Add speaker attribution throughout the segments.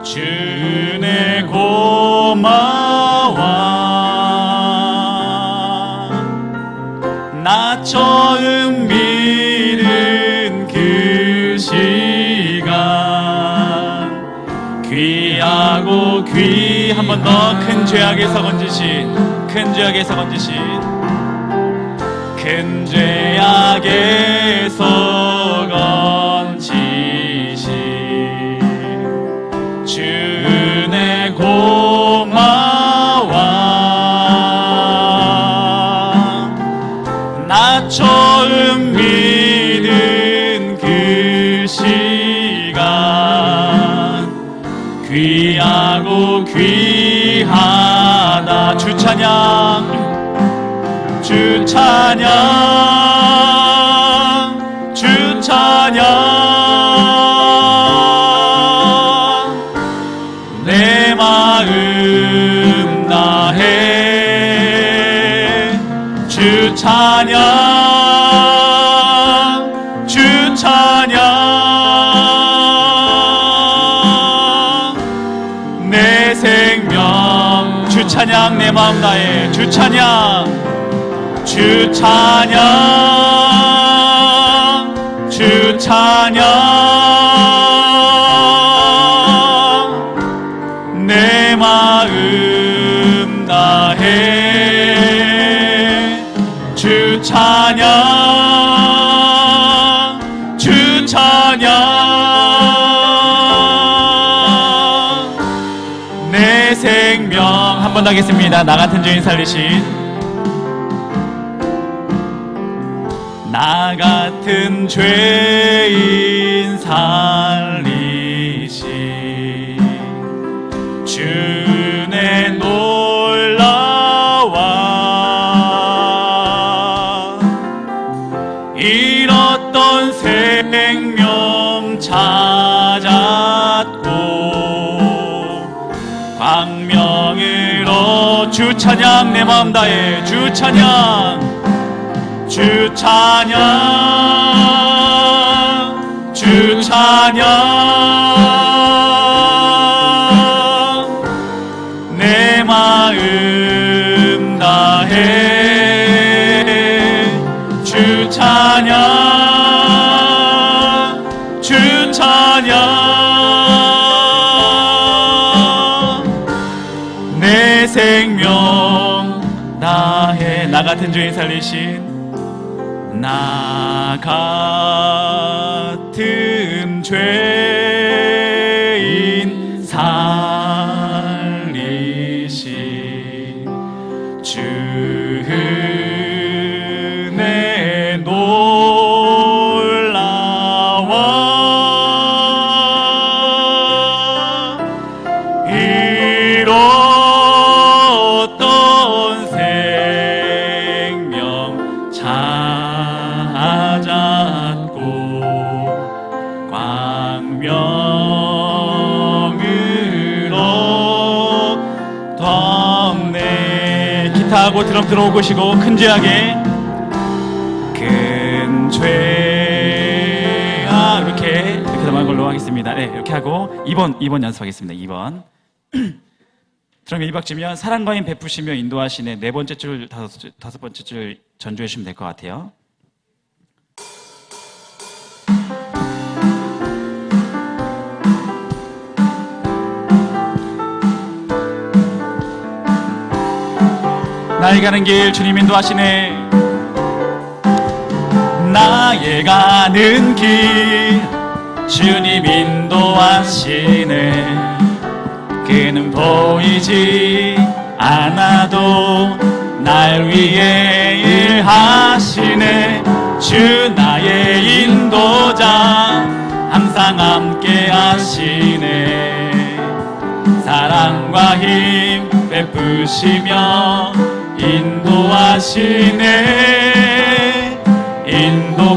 Speaker 1: 주내 고마워. 나 처음 믿은 그 시간 귀하고 한 번 더 큰 죄악에서 건지신 큰 죄악에서 건지신 주내 고마워. 나 처음 믿은 그 시간 귀하고 귀하다. 주 찬양 내 마음 다해 주 찬양 내 생명 주 찬양 내 마음 다해 주 찬양 내 마음 다해 주 찬양 내 생명 한 번 더 하겠습니다. 나 같은 죄인 살리신 나 같은 죄인 살리신 주내 놀라와 잃었던 생명 찾았고 광명으로 주 찬양 내 마음 다해 주 찬양 내 마음 다해 주 찬양 내 생명 다해 나 같은 죄인 살리신 나 같은 죄인 살리신 주내 놀라와 잃었던 생명 찾았고 광명으로 덮네. 기타하고 드럼 들어오시고 큰 죄악에 큰 죄악 이렇게 하는 걸로 하겠습니다. 네, 이렇게 하고 2번 연습하겠습니다. 2번 드럼 1박 치면 사랑과인 베푸시며 인도하시네. 네 번째 줄 다섯 번째 줄 전주해 주시면 될 것 같아요. 나의 가는 길 주님 인도하시네. 나의 가는 길 주님 인도하시네. 그는 보이지 않아도 날 위해 일하시네. 주 나의 인도자 항상 함께 하시네. 사랑과 힘 베푸시며 인도하시네.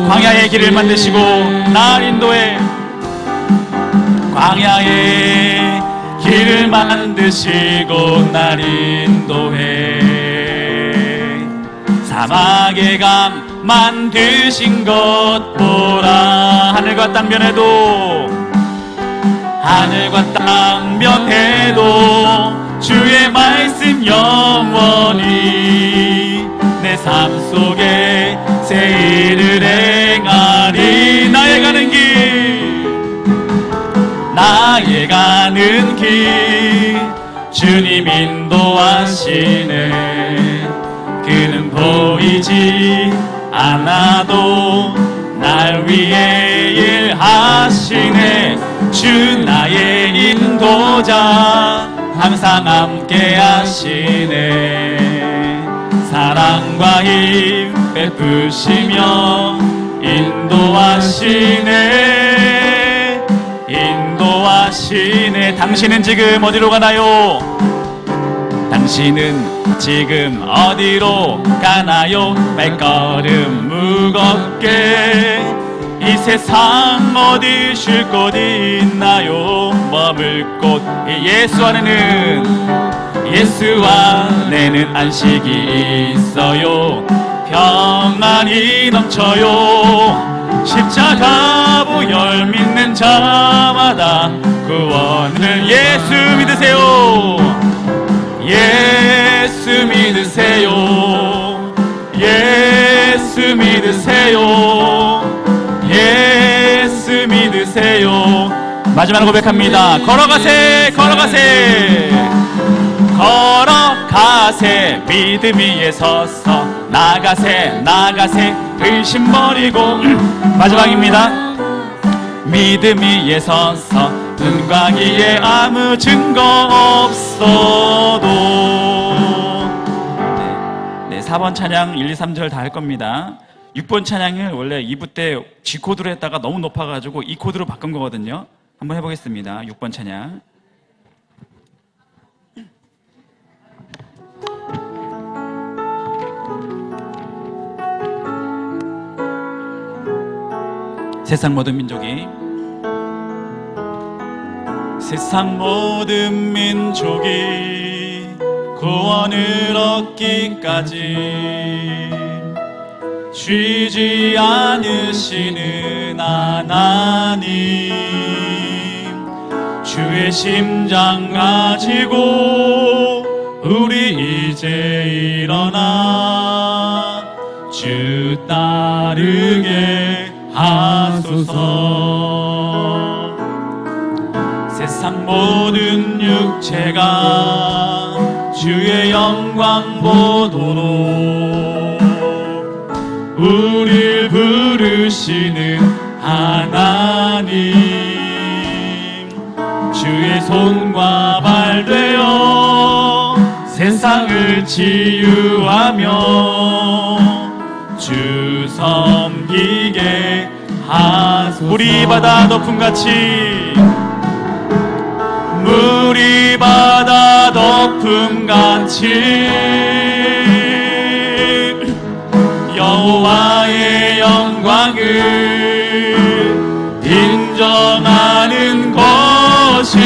Speaker 1: 광야의 길을 만드시고 날 인도해. 광야의 길을 만드시고 날 인도해. 사막의 강 만드신 것 보라. 하늘과 땅 변해도 하늘과 땅 변해도 주의 말씀 영원히 내 삶 속에 새 일을 행하리. 나의 가는 길 주님 인도하시네. 그는 보이지 않아도 날 위해 일하시네. 주 나의 인도자 항상 함께 하시네. 사랑과 힘 베푸시며 인도하시네. 인도하시네. 당신은 지금 어디로 가나요? 당신은 지금 어디로 가나요? 발걸음 무겁게 이 세상 어디 쉴 곳 있나요? 머물 곳 예수 안에는, 예수 안에는 안식이 있어요. 평안이 넘쳐요. 십자가 부열 믿는 자마다 구원을. 예수 믿으세요. 예수 믿으세요. 예수 믿으세요. 예수 믿으세요. 마지막으로 고백합니다. 걸어가세, 걸어가세, 걸어가세. 믿음 위에 서서 나가세, 나가세. 의심 버리고 마지막입니다. 믿음 위에 서서 눈과 귀에 아무 증거 없어도. 네, 4번 찬양 1, 2, 3절 다 할 겁니다. 6번 찬양을 원래 2부 때 G 코드로 했다가 너무 높아가지고 E 코드로 바꾼 거거든요. 한번 해보겠습니다. 6번 찬양. 세상 모든 민족이, 세상 모든 민족이 구원을 얻기까지 쉬지 않으시는 하나님, 주의 심장 가지고 우리 이제 일어나 주 따르게 하소서. 세상 모든 육체가 주의 영광 보도록 우릴 부르시는 하나님, 주의 손과 발 되어 세상을 치유하며 주 섬기게 하소서. 물이 바다 덮음같이, 물이 바다 덮음같이 여호와의 영광을 인정하는 것이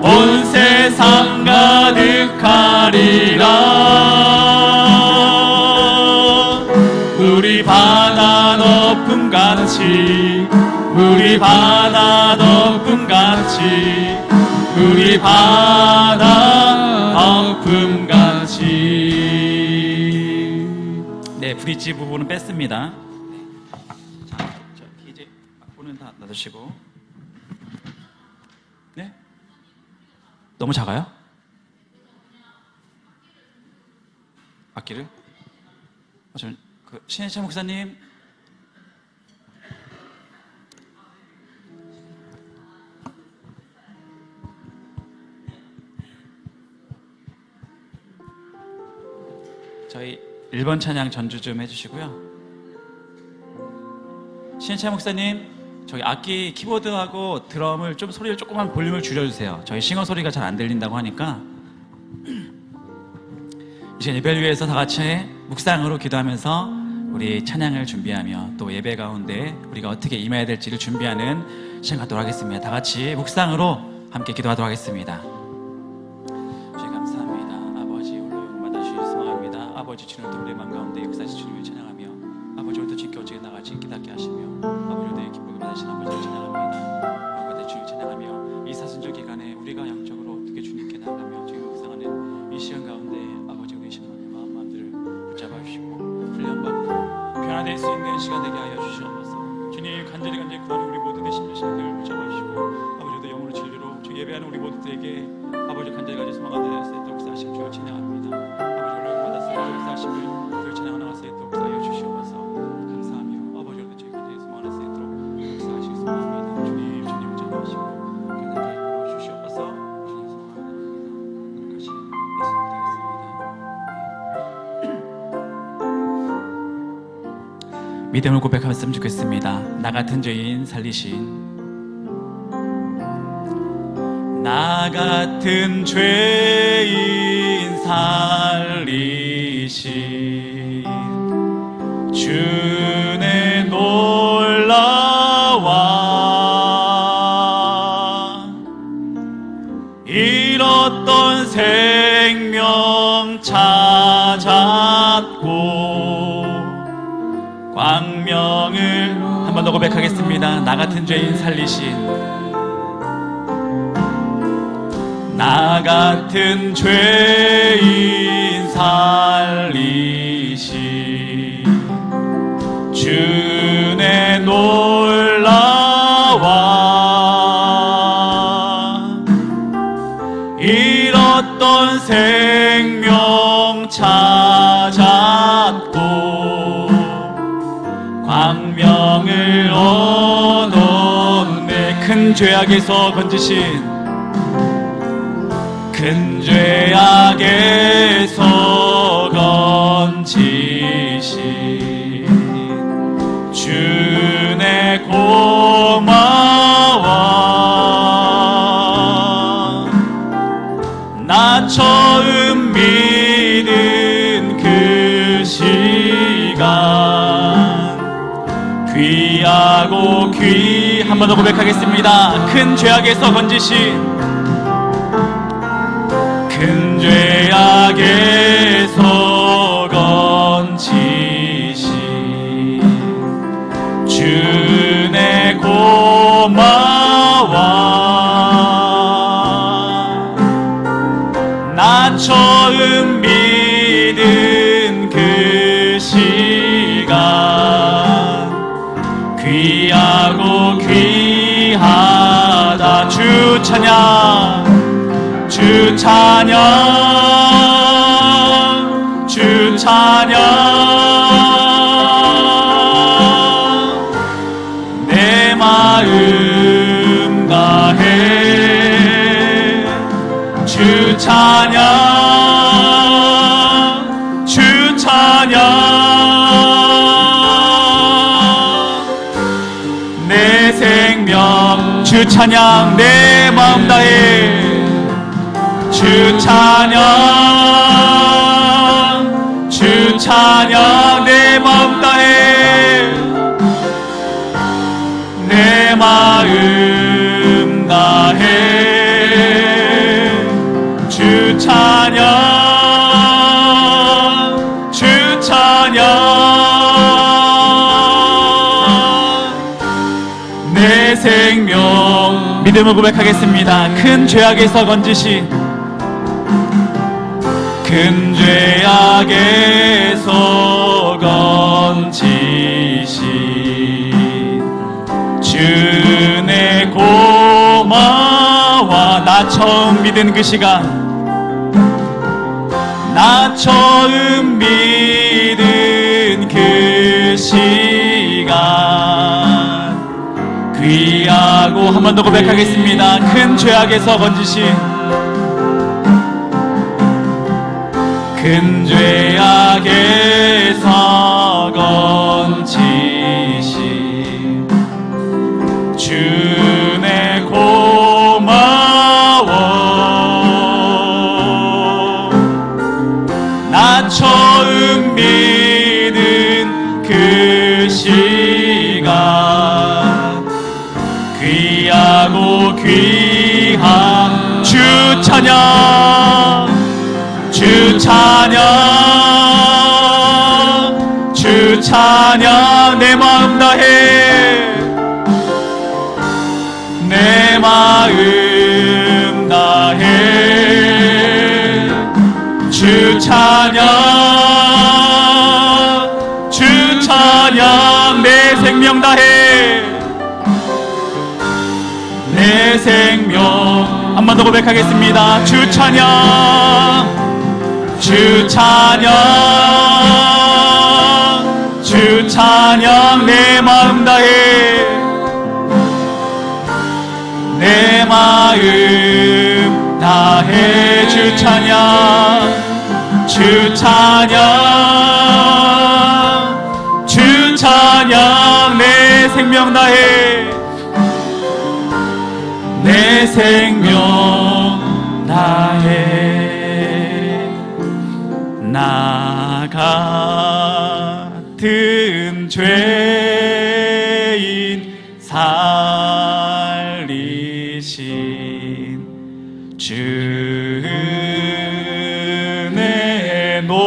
Speaker 1: 온 세상 가득하리라. 물이 바다 덮음같이, 물이 바다 덮음같이, 물이 바다 덮음같이. 네, 브릿지 부분은 뺐습니다. 자, 이제 악보는 다 놔두시고. 네? 너무 작아요? 악기를? 신혜철 목사님. 저희 1번 찬양 전주 좀 해주시고요. 신혜철 목사님, 저기 악기 키보드하고 드럼을 좀 소리를 조금만 볼륨을 줄여주세요. 저희 싱어 소리가 잘 안 들린다고 하니까. 이제 예배를 위해서 다 같이 묵상으로 기도하면서 우리 찬양을 준비하며 또 예배 가운데 우리가 어떻게 임해야 될지를 준비하는 시간 갖도록 하겠습니다. 다 같이 묵상으로 함께 기도하도록 하겠습니다. 주님 감사합니다. 아버지, 홀로 용마다 주님 소망합니다. 아버지, 주님 또 우리의 마음 가운데 역사하신 주님을 찬양하며 아버지, 오늘도 지켜지게 나갈지 깨닫게 하시며 아버지, 오늘의 기쁨을 받으신 아버지를 찬양합니다. 아버지, 주님 찬양하며 이 우리가 양적으로 어떻게 주님께 나가며 지금 묵상하는 이 시간 가운데 아버지 우리 신앙의 마음들을 붙잡아 주시고 훈련받고 변화될 수 있는 시간 되게 하여 주시옵소서. 주님 간절히 구하는 우리 모두의 심리신들을 붙잡아 주시고 아버지도 영으로 진리로 주 예배하는 우리 모두들에게 아버지 간절히 가진 소망 가득 수 있도록 역사하심 주를 찬양합니다. 아버지 오늘 받았을 때 역사하심을 주를 찬양하는 수 있도록 역사하여 주시옵소서. 감사하며 아버지 오늘 저희 간절히 소망할 수 있도록 역사하시기 소망합니다. 주님 붙잡아주시고 간절히 주시옵소서. 주님 소망합니다. 끝까지 예수님 따르겠습니다. 믿음을 고백하였으면 좋겠습니다. 나 같은 죄인 살리신, 나 같은 죄인 살리신 주의 놀라와 잃었던 생명 찾았고 광명을 한 번 더 고백하겠습니다. 나 같은 죄인 살리신, 나 같은 죄인 살리신 주의 놀라와 잃었던 생명 찾았고 광명을 얻었네. 큰 죄악에서 건지신, 큰 죄악에서 건지신 주의 고마워. 나 처음 믿은 그 시간 귀하고 한 번 더 고백하겠습니다. 큰 죄악에서 건지신, 큰 죄악에서 건지신 주의 고마워. 나 처음 믿은 그 시간 귀하고 귀하다. 주 찬양, 주 찬양, 주 찬양. 내 마음 다해 주 찬양, 주 찬양. 내 생명 주 찬양, 내 마음 다해 주 찬양, 주 찬양. 내 마음 다해, 내 마음 다해 주 찬양, 주 찬양. 내 생명 믿음을 고백하겠습니다. 큰 죄악에서 건지신, 큰 죄악에서 건지신 주의 고마워. 나 처음 믿은 그 시간, 나 처음 믿은 그 시간 귀하고 한 번 더 고백하겠습니다. 큰 죄악에서 건지신, 큰 죄악에서 건지신 주의 고마워. 나 처음 믿은 그 시간 귀하고 귀한 주 찬양, 주 찬양, 주 찬양. 내 마음 다해, 내 마음 다해 더 고백하겠습니다. 주 찬양, 주 찬양, 주 찬양. 내 마음 다해, 내 마음 다해. 주 찬양, 주 찬양, 주 찬양. 내 생명 다해, 내 생명 다해. 나 같은 죄인 살리신 주 은혜 놀라워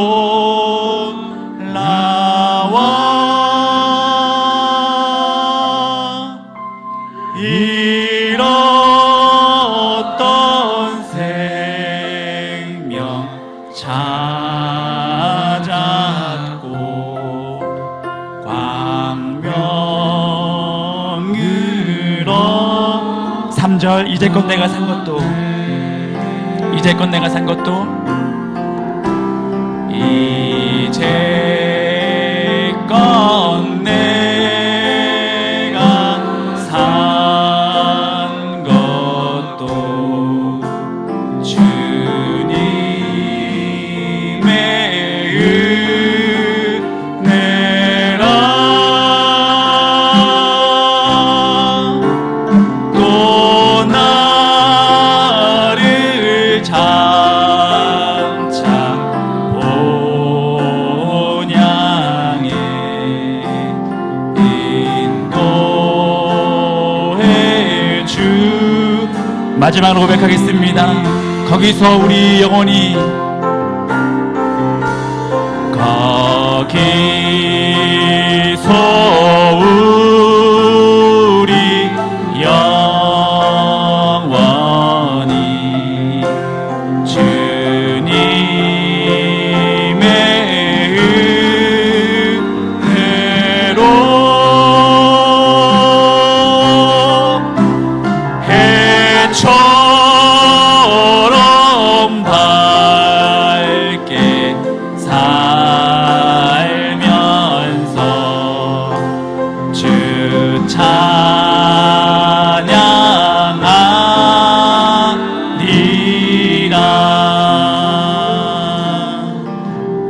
Speaker 1: 잃었던 생명 찾았고 광명으로. 3절. 이제껏 내가 산 것도, 이제껏 내가 산 것도, 이제껏 내가 산 것도 주님의 은혜라. 또 나를 장차 본향에 인도해 주. 마지막으로 고백하겠습니다. 거기서 우리 영혼이, 거기서 우리 영원히 주님의 은혜로 해처럼 밝게 살면서 주 찬양하리라.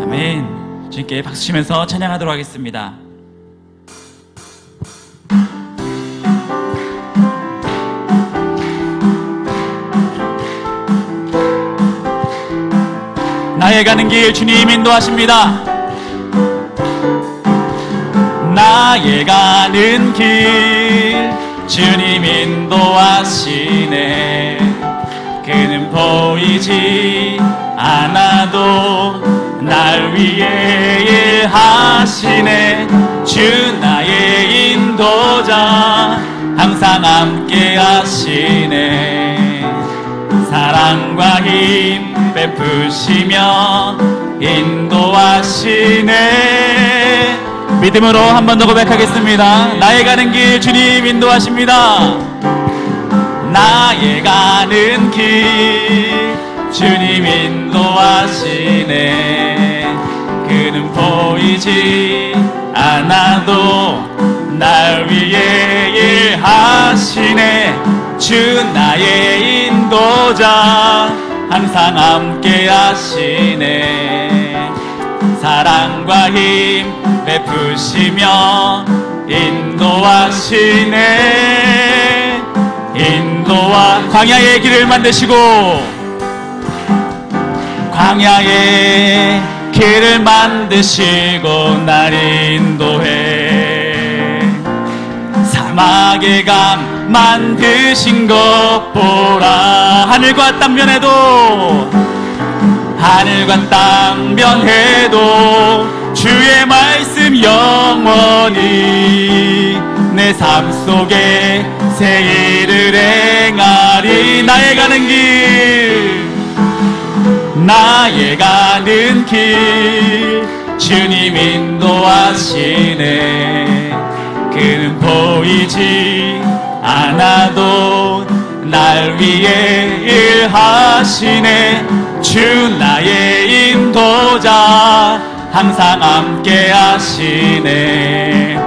Speaker 1: 아멘. 주님께 박수 치면서 찬양하도록 하겠습니다. 나의 가는 길 주님 인도하십니다. 나의 가는 길 주님 인도하시네. 그는 보이지 않아도 날 위해 일하시네. 주 나의 인도자 항상 함께 하시네. 사랑과 힘 베푸시며 인도하시네. 믿음으로 한 번 더 고백하겠습니다. 나의 가는 길 주님 인도하십니다. 나의 가는 길 주님 인도하시네. 그는 보이지 않아도 날 위해 일하시네. 주 나의 인도자 항상 함께 하시네. 사랑과 힘 베푸시며 인도하시네. 인도와 광야의 길을 만드시고, 광야의 길을 만드시고 날 인도해. 사막의 강 만드신 것 보라. 하늘과 땅 변해도, 하늘과 땅 변해도 주의 말씀 영원히 내 삶 속에 새 일을 행하리. 나의 가는 길, 나의 가는 길 주님 인도하시네. 그는 보이지 않아도 날 위해 일하시네. 주 나의 인도자 항상 함께 하시네.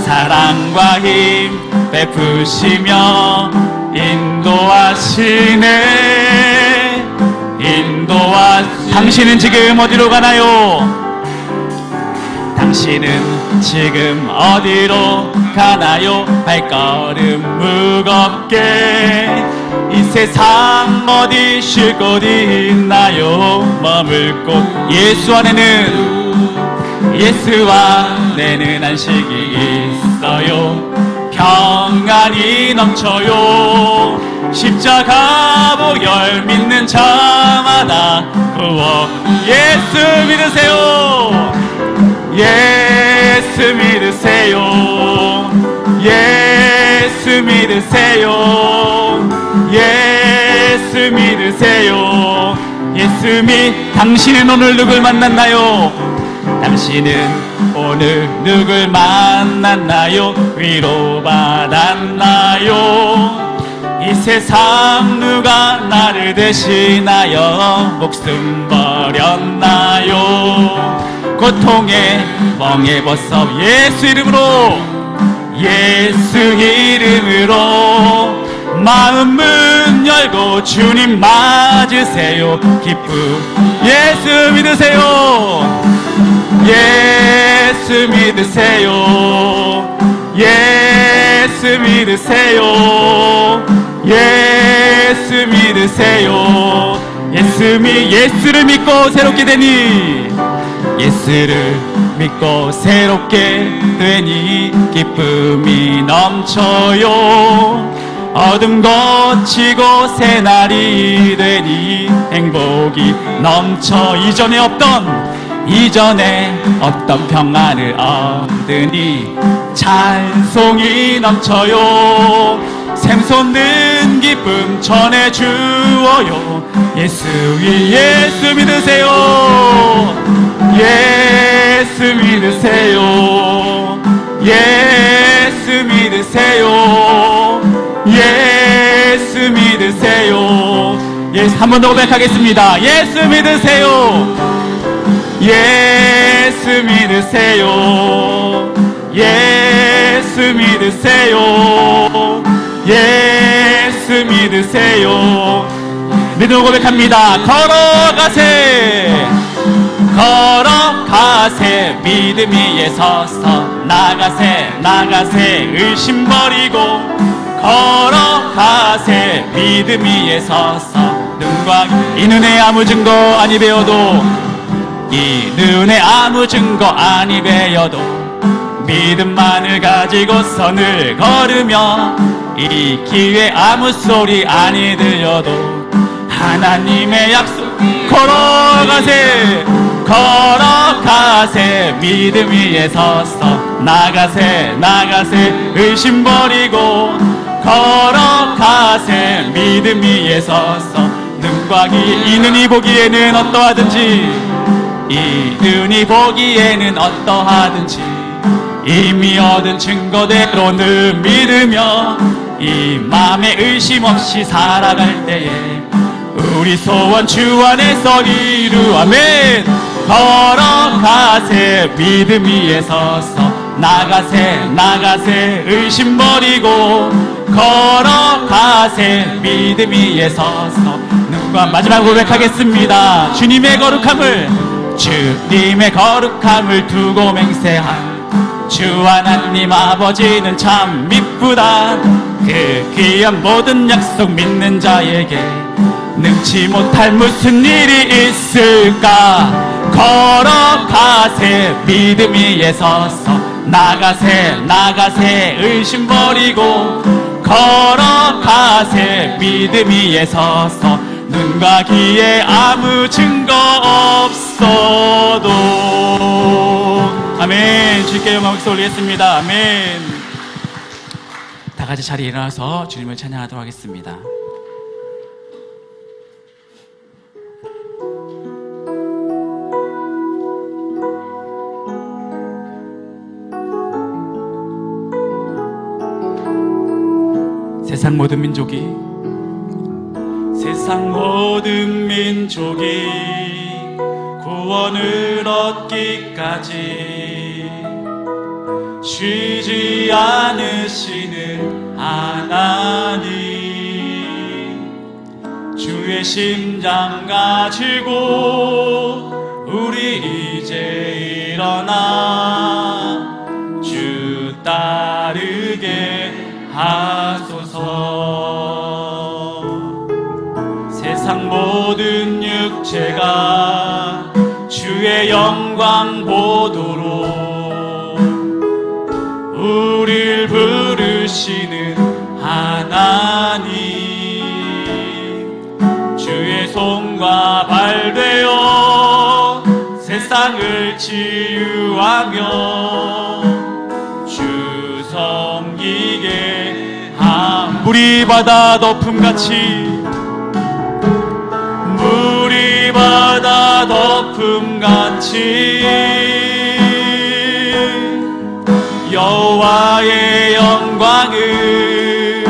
Speaker 1: 사랑과 힘 베푸시며 인도하시네. 당신은 지금 어디로 가나요? 당신은 지금 어디로 가나요? 발걸음 무겁게 이 세상 어디 쉴 곳 있나요? 머물 곳 예수 안에는 안식이 있어요. 평안이 넘쳐요. 십자가 보혈 믿는 자마다 구원. 예수 믿으세요. 예수 믿으세요. 예수 믿으세요. 예수 믿으세요. 당신은 오늘 누굴 만났나요? 당신은 오늘 누굴 만났나요? 위로받았나요? 이 세상 누가 나를 대신하여 목숨 버렸나요? 고통에 멍에 벗어 예수 이름으로 마음 문 열고 주님 맞으세요. 예수 믿으세요. 예수 믿으세요. 예수 믿으세요. 예수 믿으세요. 예수를 믿고 새롭게 되니, 예수를 믿고 새롭게 되니 기쁨이 넘쳐요. 어둠 거치고 새날이 되니 행복이 넘쳐 이전에 없던 평안을 얻으니 찬송이 넘쳐요. 샘솟는 기쁨 전해주어요. 예수 믿으세요. 예수 믿으세요. 예수 믿으세요. 예수 믿으세요. 한 번 더 고백하겠습니다. 예수 믿으세요. 예수 믿으세요. 예수 믿으세요. 예수 믿으세요. 믿음으로 고백합니다. 걸어가세 믿음 위에 서서 나가세 의심 버리고 걸어가세 믿음 위에 서서 이 눈에 아무 증거 아니 배워도 믿음만을 가지고서 늘 걸으며 이 기회 아무 소리 아니 들려도 하나님의 약속 걸어가세 믿음 위에 서서 나가세 의심 버리고 걸어가세 믿음 위에 서서 눈과 이 눈이 보기에는 어떠하든지 이미 얻은 증거대로 늘 믿으며 이 맘에 의심 없이 살아갈 때에 우리 소원 주 안에서 아멘. 걸어가세 믿음 위에 서서 나가세 의심 버리고 걸어가세 믿음 위에 서서 눈과 마지막 고백하겠습니다. 주님의 거룩함을 두고 맹세한 주 하나님 아버지는 참 미쁘다. 그 귀한 모든 약속 믿는 자에게 능치 못할 무슨 일이 있을까. 걸어가세 믿음 위에 서서 나가세 의심 버리고 걸어가세 믿음 위에 서서 눈과 귀에 아무 증거 없어도. 아멘. 주께 영광 올리겠습니다. 아멘. 다 같이 자리에 일어나서 주님을 찬양하도록 하겠습니다. 세상 모든 민족이 세상 모든 민족이 구원을 얻기까지 쉬지 않으시는 하나님, 주의 심장 가지고 우리 이제 일어나 주 따르게 하소서. 세상 모든 육체가 주의 영광 보도록 우릴 부르시는 하나님, 주의 손과 발 되어 세상을 치유하며 주 섬기게 물이 바다 덮음같이, 물이 바다 덮음같이 여호와의 영광을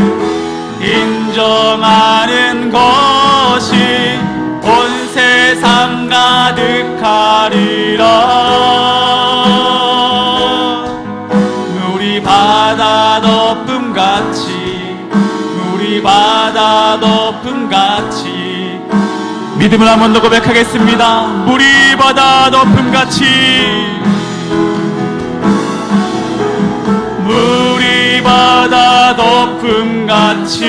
Speaker 1: 인정하는 것이 온 세상 가득하리라. 물이 바다 덮음같이, 물이 바다 덮음같이 믿음을 한 번 더 고백하겠습니다. 물이 바다 덮음같이, 물이 바다 덮음같이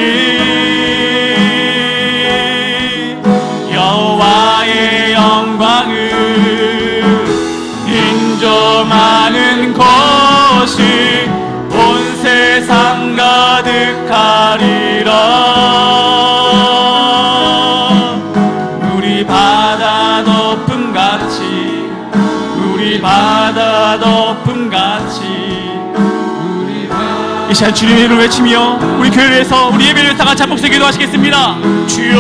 Speaker 1: 여호와의 영광을 인정하는 것이 온 세상 가득하리라. 물이 바다 덮음같이, 물이 바다 덮음같이 이 시간 주님의 이름을 외치며 우리 교회를 위해서 우리 예배를 다 같이 한 목소리 기도하시겠습니다. 주여,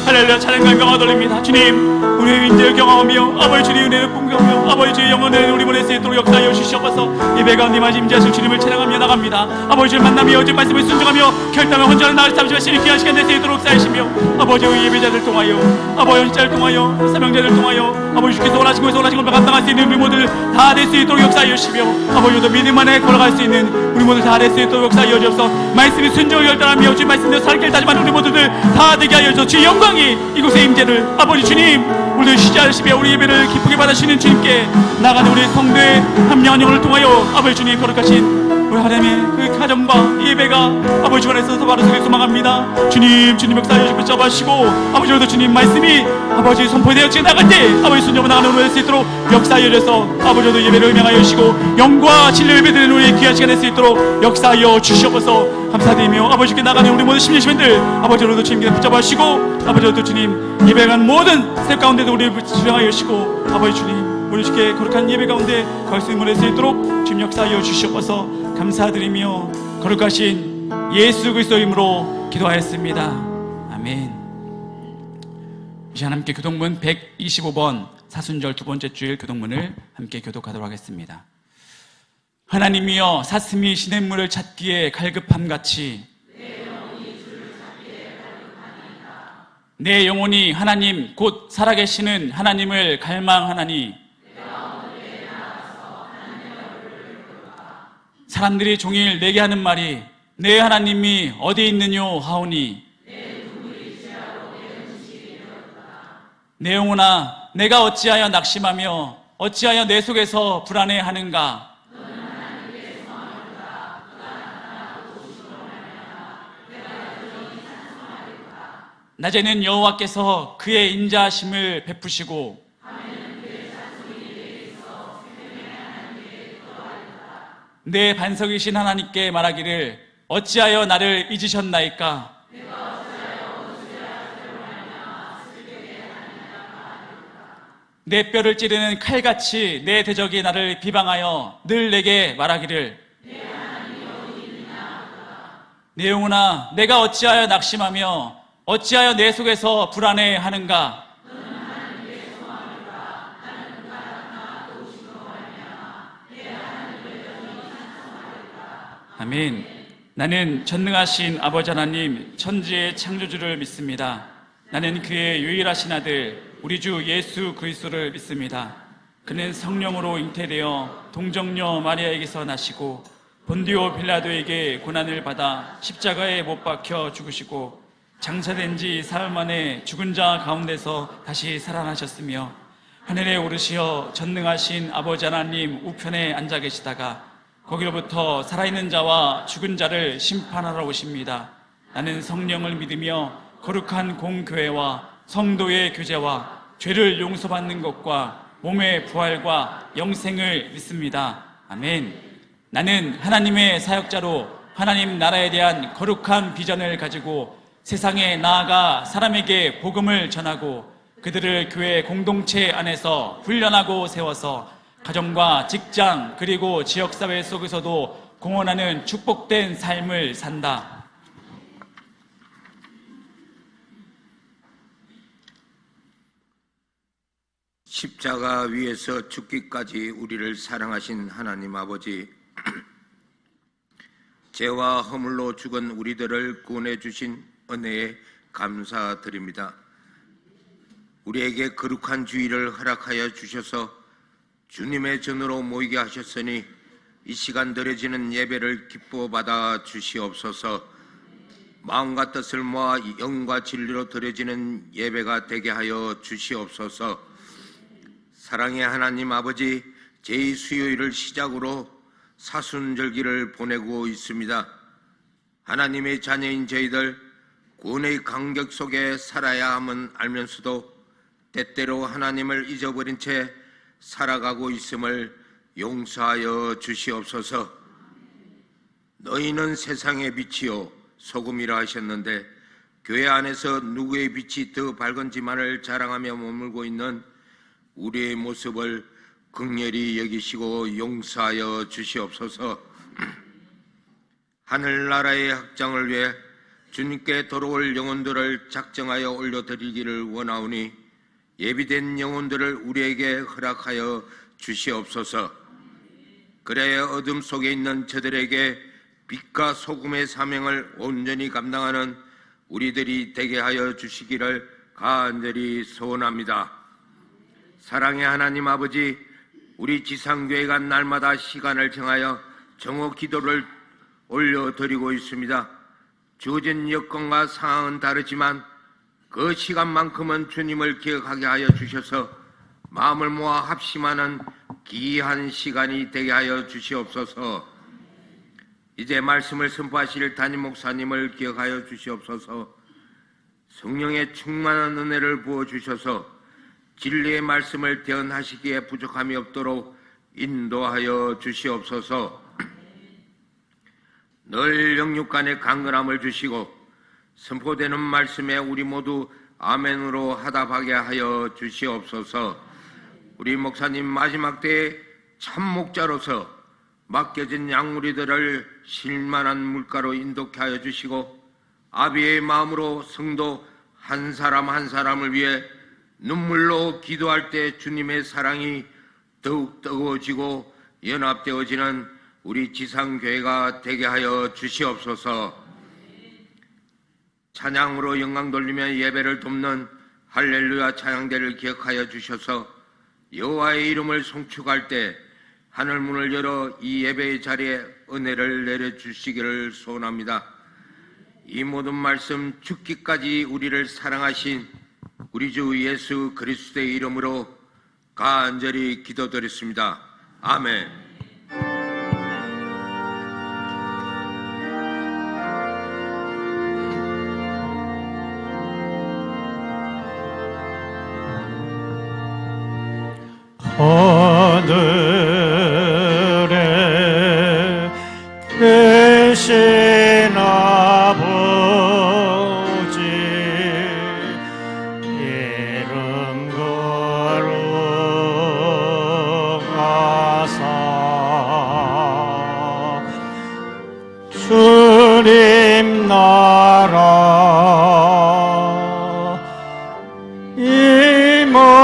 Speaker 1: 할렐루야. 찬양과 영광을 돌립니다. 주님, 우리의 인재를 경험하며 아버지 주님 은혜를 풍성하며 아버지 주의 영혼을 우리 보낼 수 있도록 역사하여 주시옵소서. 예배 가운데 마치 임재하신 주님을 찬양하며 나갑니다. 아버지 주님 만나며 어제 말씀을 순종하며 결단을 혼자는 나를 잠시만 귀한 시간 낼 수 있도록 쌓이시며 아버지 우리 예배자들 통하여 아버지 연자를 통하여 사명자를 통하여 아버지 주께서 원하시고 원하신 걸 감당할 수 있는 우리 모두 다 될 수 있도록 역사하여 주시며 아버지 도 믿음 안에 걸어갈 수 있는 우리 모두 다 될 수 있도록 역사하여 주옵소서. 말씀이 순종을 결단하며 주님 말씀대로 살길 다짐하는 우리 모두들 다 되게 하여 주옵소서. 주의 영광이 이곳의 임재를 아버지 주님 오늘 쉬지 않으시며 우리 예배를 기쁘게 받으시는 주님께 나가는 우리 성도의 한 명 한 영혼을 통하여 아버지 주님 거룩하신 우리 하나님의 그 가정과 예배가 아버지 주 안에서 바로 속에 소망합니다. 주님 역사하여 주시고 잡아주시고 아버지 오늘도 주님 말씀이 아버지 선포되어 나갈 때 아버지 순종을 나가는 우리 수 있도록 역사하여 주셔서 아버지 오늘도 예배를 음행하여 주시고 영과 진리 예배드리는 우리의 귀한 시간 될 수 있도록 역사하여 주시옵소서. 감사드리며 아버지께 나가는 우리 모든 심리시민들 아버지 오늘도 주님께 붙잡아 주시고 아버지 오늘도 주님 예배한 모든 세 가운데도 우리를 주장하여 주시고 아버지 주님 우리 주께 거룩한 예배 가운데 갈 수 있는 수 있도록 주님 역사하여 주시옵소서. 감사드리며 거룩하신 예수 그리스도의 이름으로 기도하였습니다. 아멘. 이제 함께 교독문 125번 사순절 두 번째 주일 교독문을 함께 교독하도록 하겠습니다. 하나님이여 사슴이 시냇물을 찾기에 갈급함같이 내 영혼이 하나님 곧 살아계시는 하나님을 갈망하나니 사람들이 종일 내게 하는 말이 내 하나님이 어디 있느뇨 하오니 내 영혼아 내가 어찌하여 낙심하며 어찌하여 내 속에서 불안해하는가. 낮에는 여호와께서 그의 인자하심을 베푸시고 내 반석이신 하나님께 말하기를 어찌하여 나를 잊으셨나이까. 내 뼈를 찌르는 칼같이 내 대적이 나를 비방하여 늘 내게 말하기를 내 영혼아 내가 어찌하여 낙심하며 어찌하여 내 속에서 불안해하는가. 아멘. 나는 전능하신 아버지 하나님 천지의 창조주를 믿습니다. 나는 그의 유일하신 아들 우리 주 예수 그리스도를 믿습니다. 그는 성령으로 잉태되어 동정녀 마리아에게서 나시고 본디오 빌라도에게 고난을 받아 십자가에 못 박혀 죽으시고 장사된 지 사흘 만에 죽은 자 가운데서 다시 살아나셨으며 하늘에 오르시어 전능하신 아버지 하나님 우편에 앉아 계시다가 거기로부터 살아있는 자와 죽은 자를 심판하러 오십니다. 나는 성령을 믿으며 거룩한 공교회와 성도의 교제와 죄를 용서받는 것과 몸의 부활과 영생을 믿습니다. 아멘. 나는 하나님의 사역자로 하나님 나라에 대한 거룩한 비전을 가지고 세상에 나아가 사람에게 복음을 전하고 그들을 교회 공동체 안에서 훈련하고 세워서 가정과 직장 그리고 지역사회 속에서도 공헌하는 축복된 삶을 산다.
Speaker 2: 십자가 위에서 죽기까지 우리를 사랑하신 하나님 아버지, 죄와 허물로 죽은 우리들을 구원해 주신 은혜에 감사드립니다. 우리에게 거룩한 주일을 허락하여 주셔서 주님의 전으로 모이게 하셨으니 이 시간 드려지는 예배를 기뻐 받아 주시옵소서. 마음과 뜻을 모아 영과 진리로 드려지는 예배가 되게 하여 주시옵소서. 사랑의 하나님 아버지, 제2수요일을 시작으로 사순절기를 보내고 있습니다. 하나님의 자녀인 저희들 구원의 간격 속에 살아야 함은 알면서도 때때로 하나님을 잊어버린 채 살아가고 있음을 용서하여 주시옵소서. 너희는 세상의 빛이요 소금이라 하셨는데 교회 안에서 누구의 빛이 더 밝은지만을 자랑하며 머물고 있는 우리의 모습을 긍휼히 여기시고 용서하여 주시옵소서. 하늘나라의 확장을 위해 주님께 돌아올 영혼들을 작정하여 올려드리기를 원하오니 예비된 영혼들을 우리에게 허락하여 주시옵소서. 그래야 어둠 속에 있는 저들에게 빛과 소금의 사명을 온전히 감당하는 우리들이 되게 하여 주시기를 간절히 소원합니다. 사랑의 하나님 아버지, 우리 지상교회가 날마다 시간을 정하여 정오 기도를 올려드리고 있습니다. 주어진 여건과 상황은 다르지만 그 시간만큼은 주님을 기억하게 하여 주셔서 마음을 모아 합심하는 귀한 시간이 되게 하여 주시옵소서. 이제 말씀을 선포하실 담임 목사님을 기억하여 주시옵소서. 성령의 충만한 은혜를 부어주셔서 진리의 말씀을 대언하시기에 부족함이 없도록 인도하여 주시옵소서. 늘 영육 간의 강건함을 주시고 선포되는 말씀에 우리 모두 아멘으로 하답하게 하여 주시옵소서. 우리 목사님 마지막 때에 참목자로서 맡겨진 양무리들을 실만한 물가로 인도케 하여 주시고 아비의 마음으로 성도 한 사람 한 사람을 위해 눈물로 기도할 때 주님의 사랑이 더욱 뜨거워지고 연합되어지는 우리 지상교회가 되게 하여 주시옵소서. 찬양으로 영광 돌리며 예배를 돕는 할렐루야 찬양대를 기억하여 주셔서 여호와의 이름을 송축할 때 하늘문을 열어 이 예배의 자리에 은혜를 내려주시기를 소원합니다. 이 모든 말씀 죽기까지 우리를 사랑하신 우리 주 예수 그리스도의 이름으로 간절히 기도드렸습니다. 아멘.
Speaker 3: 하늘에 계신 아버지 이름 거룩하사 주님 나라 임하시고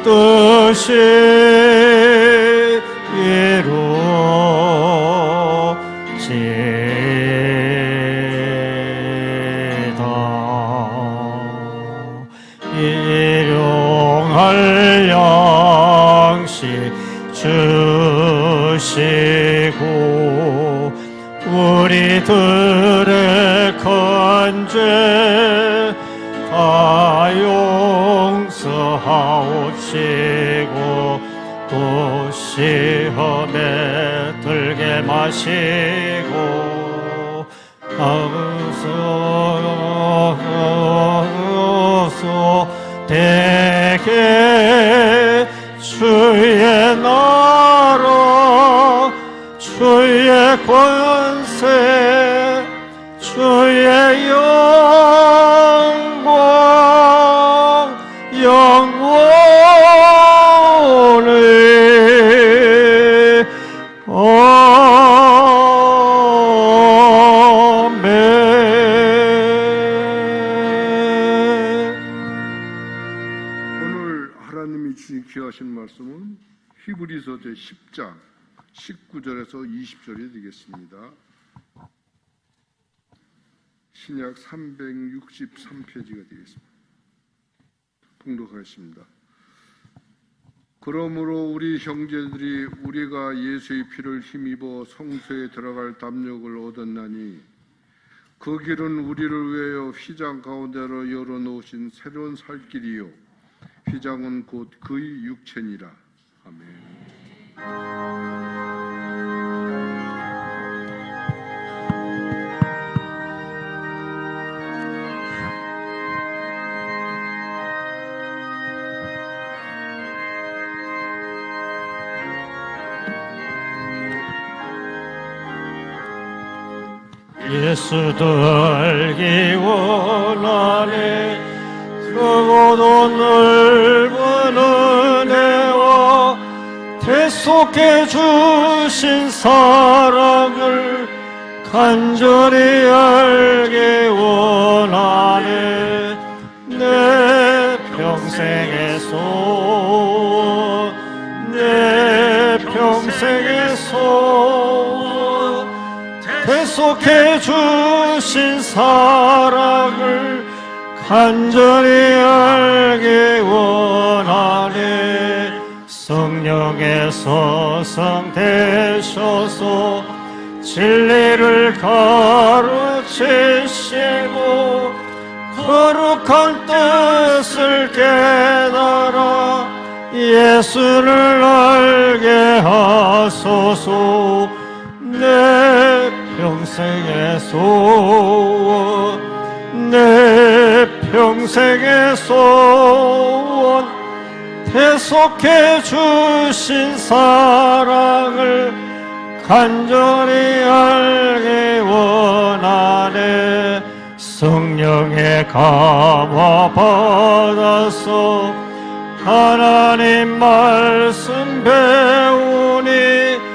Speaker 3: 뜻이 이루어지시되 우리들의 간죄 다 용서하옵시고 또 시험에 들게 마시고 아우소서 대개 주의 나라 주의 권세 주의 영광 영원히 아멘.
Speaker 4: 오늘 하나님이 주신 귀하신 말씀은 히브리서 제10장 19절에서 20절이 되겠습니다. 신약 363페이지가 되겠습니다. 봉독하겠습니다. 그러므로 우리 형제들이 우리가 예수의 피를 힘입어 성소에 들어갈 담력을 얻었나니 그 길은 우리를 위하여 휘장 가운데로 열어놓으신 새로운 살 길이요 휘장은 곧 그의 육체니라. 아멘.
Speaker 3: 예수 들기 원하네 크고도 넓은 은혜와 대속해 주신 사랑을 간절히 알기 원하네 내 평생의 소원 내 평생의 소원 대속해 주신 사랑을 간절히 알기 원하네 성령의 서성 되셔서 진리를 가르치시고 거룩한 뜻을 깨달아 예수를 알게 하소서 내 평생의 소원 내 평생의 소원 대속해 주신 사랑을 간절히 알기 원하네 성령의 감화 받아서 하나님 말씀 배우니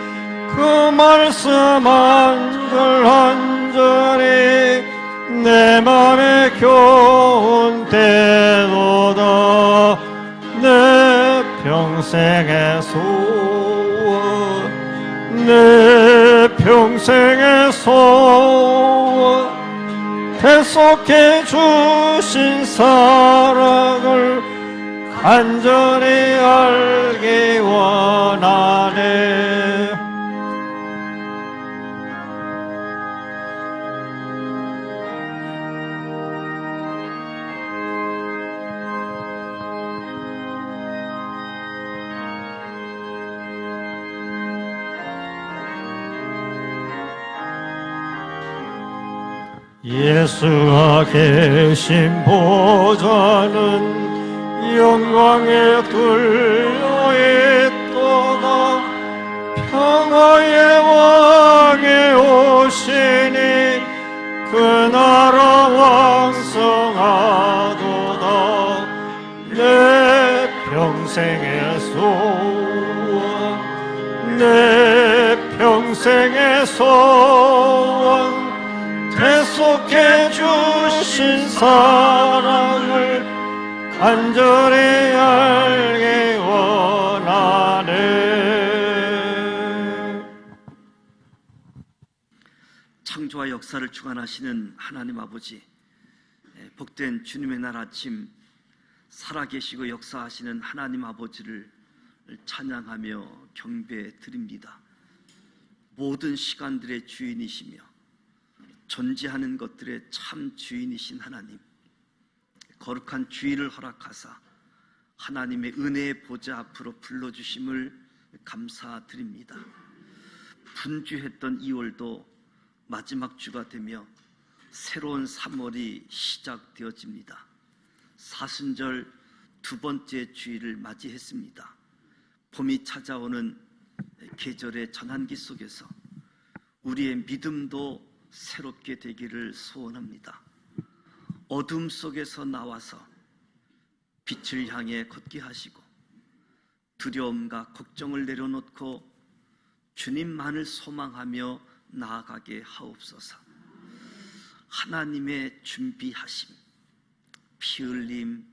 Speaker 3: 그 말씀 한절 한절이 내 맘에 교훈되도다 내 평생의 소원 내 평생의 소원 대속해 주신 사랑을 간절히 알기 원하네 예수가 계신 보좌는 영광에 둘러있도다 평화의 왕이 오시니 그 나라 왕성하도다 내 평생의 소원 내 평생의 소원 대속해 주신 사랑을 간절히 알기 원하네.
Speaker 5: 창조와 역사를 주관하시는 하나님 아버지, 복된 주님의 날 아침 살아계시고 역사하시는 하나님 아버지를 찬양하며 경배드립니다. 모든 시간들의 주인이시며 존재하는 것들의 참 주인이신 하나님, 거룩한 주일을 허락하사 하나님의 은혜의 보좌 앞으로 불러주심을 감사드립니다. 분주했던 2월도 마지막 주가 되며 새로운 3월이 시작되어집니다. 사순절 두 번째 주일을 맞이했습니다. 봄이 찾아오는 계절의 전환기 속에서 우리의 믿음도 새롭게 되기를 소원합니다. 어둠 속에서 나와서 빛을 향해 걷게 하시고 두려움과 걱정을 내려놓고 주님만을 소망하며 나아가게 하옵소서. 하나님의 준비하심, 피 흘림,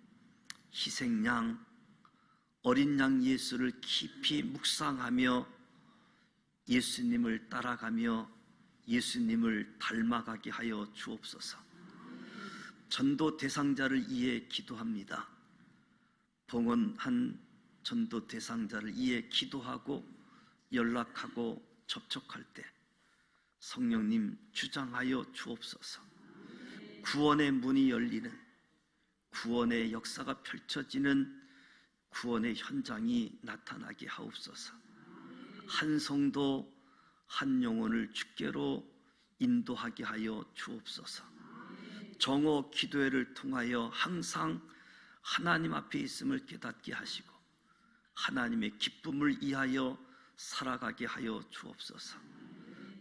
Speaker 5: 희생양, 어린 양 예수를 깊이 묵상하며 예수님을 따라가며 예수님을 닮아가게 하여 주옵소서. 전도 대상자를 위해 기도합니다. 봉헌한 전도 대상자를 위해 기도하고 연락하고 접촉할 때 성령님 주장하여 주옵소서. 구원의 문이 열리는, 구원의 역사가 펼쳐지는 구원의 현장이 나타나게 하옵소서. 한 성도 한 영혼을 주께로 인도하게 하여 주옵소서. 정오 기도회를 통하여 항상 하나님 앞에 있음을 깨닫게 하시고 하나님의 기쁨을 위하여 살아가게 하여 주옵소서.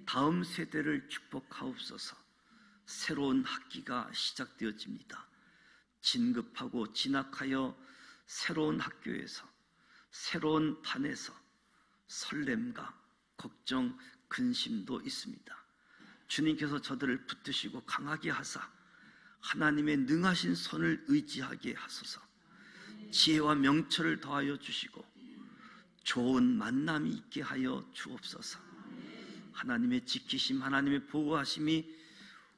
Speaker 5: 다음 세대를 축복하옵소서. 새로운 학기가 시작되어집니다. 진급하고 진학하여 새로운 학교에서, 새로운 반에서 설렘과 걱정, 근심도 있습니다. 주님께서 저들을 붙드시고 강하게 하사 하나님의 능하신 손을 의지하게 하소서. 지혜와 명철을 더하여 주시고 좋은 만남이 있게 하여 주옵소서. 하나님의 지키심, 하나님의 보호하심이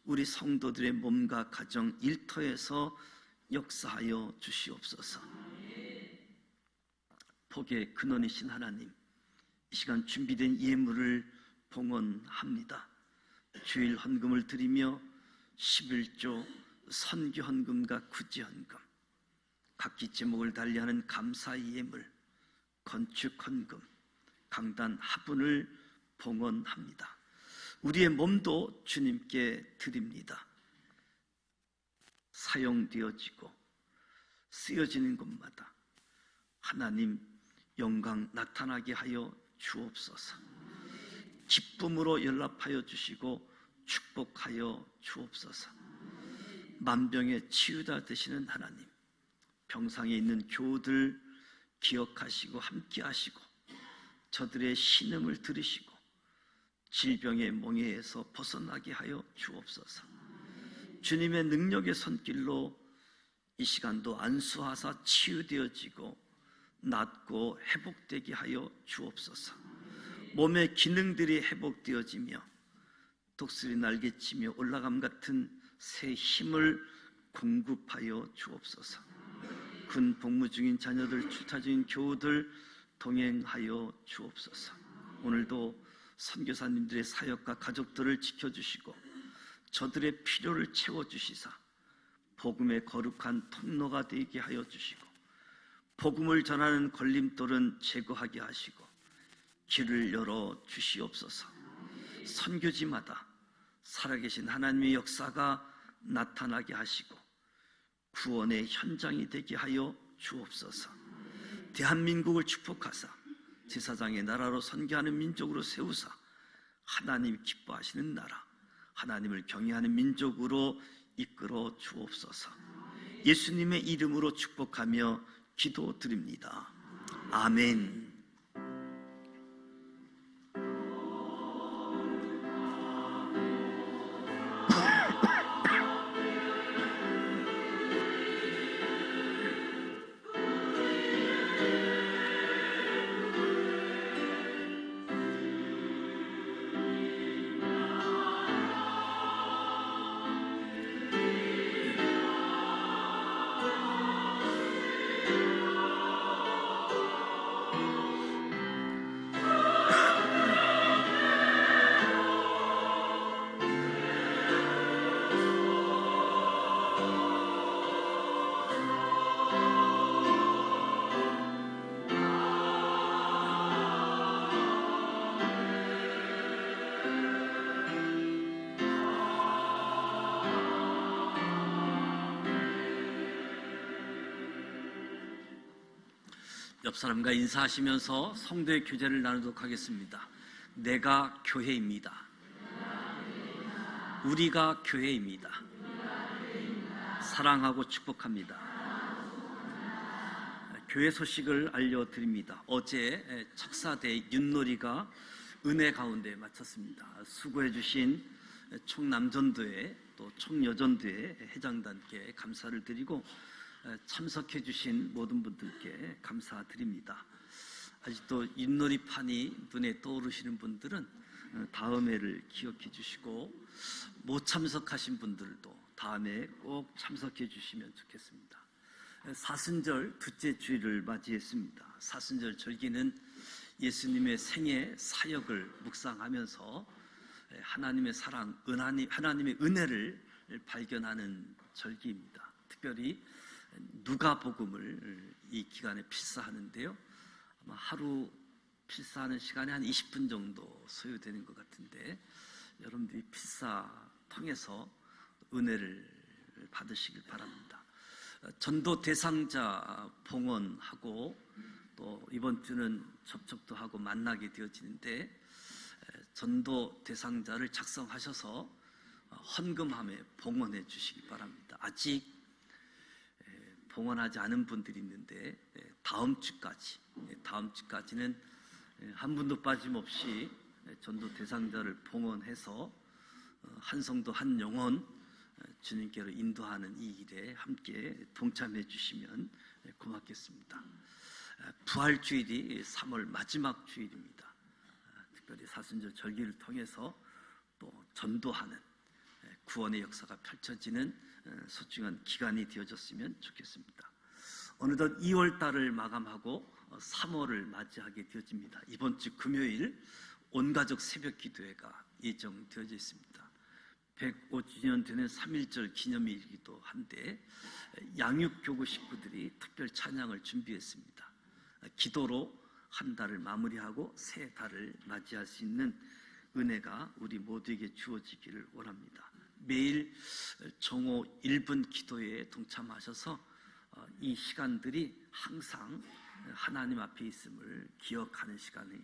Speaker 5: 우리 성도들의 몸과 가정, 일터에서 역사하여 주시옵소서. 복의 근원이신 하나님, 이 시간 준비된 예물을 봉헌합니다. 주일 헌금을 드리며 11조 선교 헌금과 구제 헌금, 각기 제목을 달리하는 감사의 예물, 건축 헌금, 강단 화분을 봉헌합니다. 우리의 몸도 주님께 드립니다. 사용되어지고 쓰여지는 곳마다 하나님 영광 나타나게 하여 주옵소서. 기쁨으로 연락하여 주시고 축복하여 주옵소서. 만병의 치유자 되시는 하나님, 병상에 있는 교우들 기억하시고 함께하시고 저들의 신음을 들으시고 질병의 몽해에서 벗어나게 하여 주옵소서. 주님의 능력의 손길로 이 시간도 안수하사 치유되어지고 낫고 회복되게 하여 주옵소서. 몸의 기능들이 회복되어지며 독수리 날개치며 올라감 같은 새 힘을 공급하여 주옵소서. 군 복무 중인 자녀들, 출타 중인 교우들 동행하여 주옵소서. 오늘도 선교사님들의 사역과 가족들을 지켜주시고 저들의 필요를 채워주시사 복음의 거룩한 통로가 되게 하여 주시고 복음을 전하는 걸림돌은 제거하게 하시고 길을 열어 주시옵소서. 선교지마다 살아계신 하나님의 역사가 나타나게 하시고 구원의 현장이 되게 하여 주옵소서. 대한민국을 축복하사 제사장의 나라로 선교하는 민족으로 세우사 하나님 기뻐하시는 나라, 하나님을 경외하는 민족으로 이끌어 주옵소서. 예수님의 이름으로 축복하며 기도드립니다. 아멘. 옆 사람과 인사하시면서 성도의 교제를 나누도록 하겠습니다. 내가 교회입니다. 우리가 교회입니다. 사랑하고 축복합니다. 교회 소식을 알려드립니다. 어제 척사대 윷놀이가 은혜 가운데 마쳤습니다. 수고해 주신 총남전도회 또 총여전도회 회장단께 감사를 드리고 참석해 주신 모든 분들께 감사드립니다. 아직도 윷놀이판이 눈에 떠오르시는 분들은 다음 해를 기억해 주시고 못 참석하신 분들도 다음에 꼭 참석해 주시면 좋겠습니다. 사순절 둘째 주일을 맞이했습니다. 사순절 절기는 예수님의 생애 사역을 묵상하면서 하나님의 사랑, 하나님의 은혜를 발견하는 절기입니다. 특별히 누가복음을 이 기간에 필사하는데요. 아마 하루 필사하는 시간이 한 20분 정도 소요되는 것 같은데 여러분들이 필사 통해서 은혜를 받으시길 바랍니다. 전도 대상자 봉헌하고 또 이번 주는 접촉도 하고 만나게 되어지는데 전도 대상자를 작성하셔서 헌금함에 봉헌해 주시기 바랍니다. 아직 봉헌하지 않은 분들이 있는데 다음 주까지는 한 분도 빠짐없이 전도 대상자를 봉헌해서 한 성도 한 영혼 주님께로 인도하는 이 일에 함께 동참해 주시면 고맙겠습니다. 부활주일이 3월 마지막 주일입니다. 특별히 사순절 절기를 통해서 또 전도하는 구원의 역사가 펼쳐지는 소중한 기간이 되어졌으면 좋겠습니다. 어느덧 2월 달을 마감하고 3월을 맞이하게 되어집니다. 이번 주 금요일 온가족 새벽 기도회가 예정되어져 있습니다. 105주년 되는 3.1절 기념일이기도 한데 양육교구 식구들이 특별 찬양을 준비했습니다. 기도로 한 달을 마무리하고 새 달을 맞이할 수 있는 은혜가 우리 모두에게 주어지기를 원합니다. 매일 정오 1분 기도에 동참하셔서 이 시간들이 항상 하나님 앞에 있음을 기억하는 시간이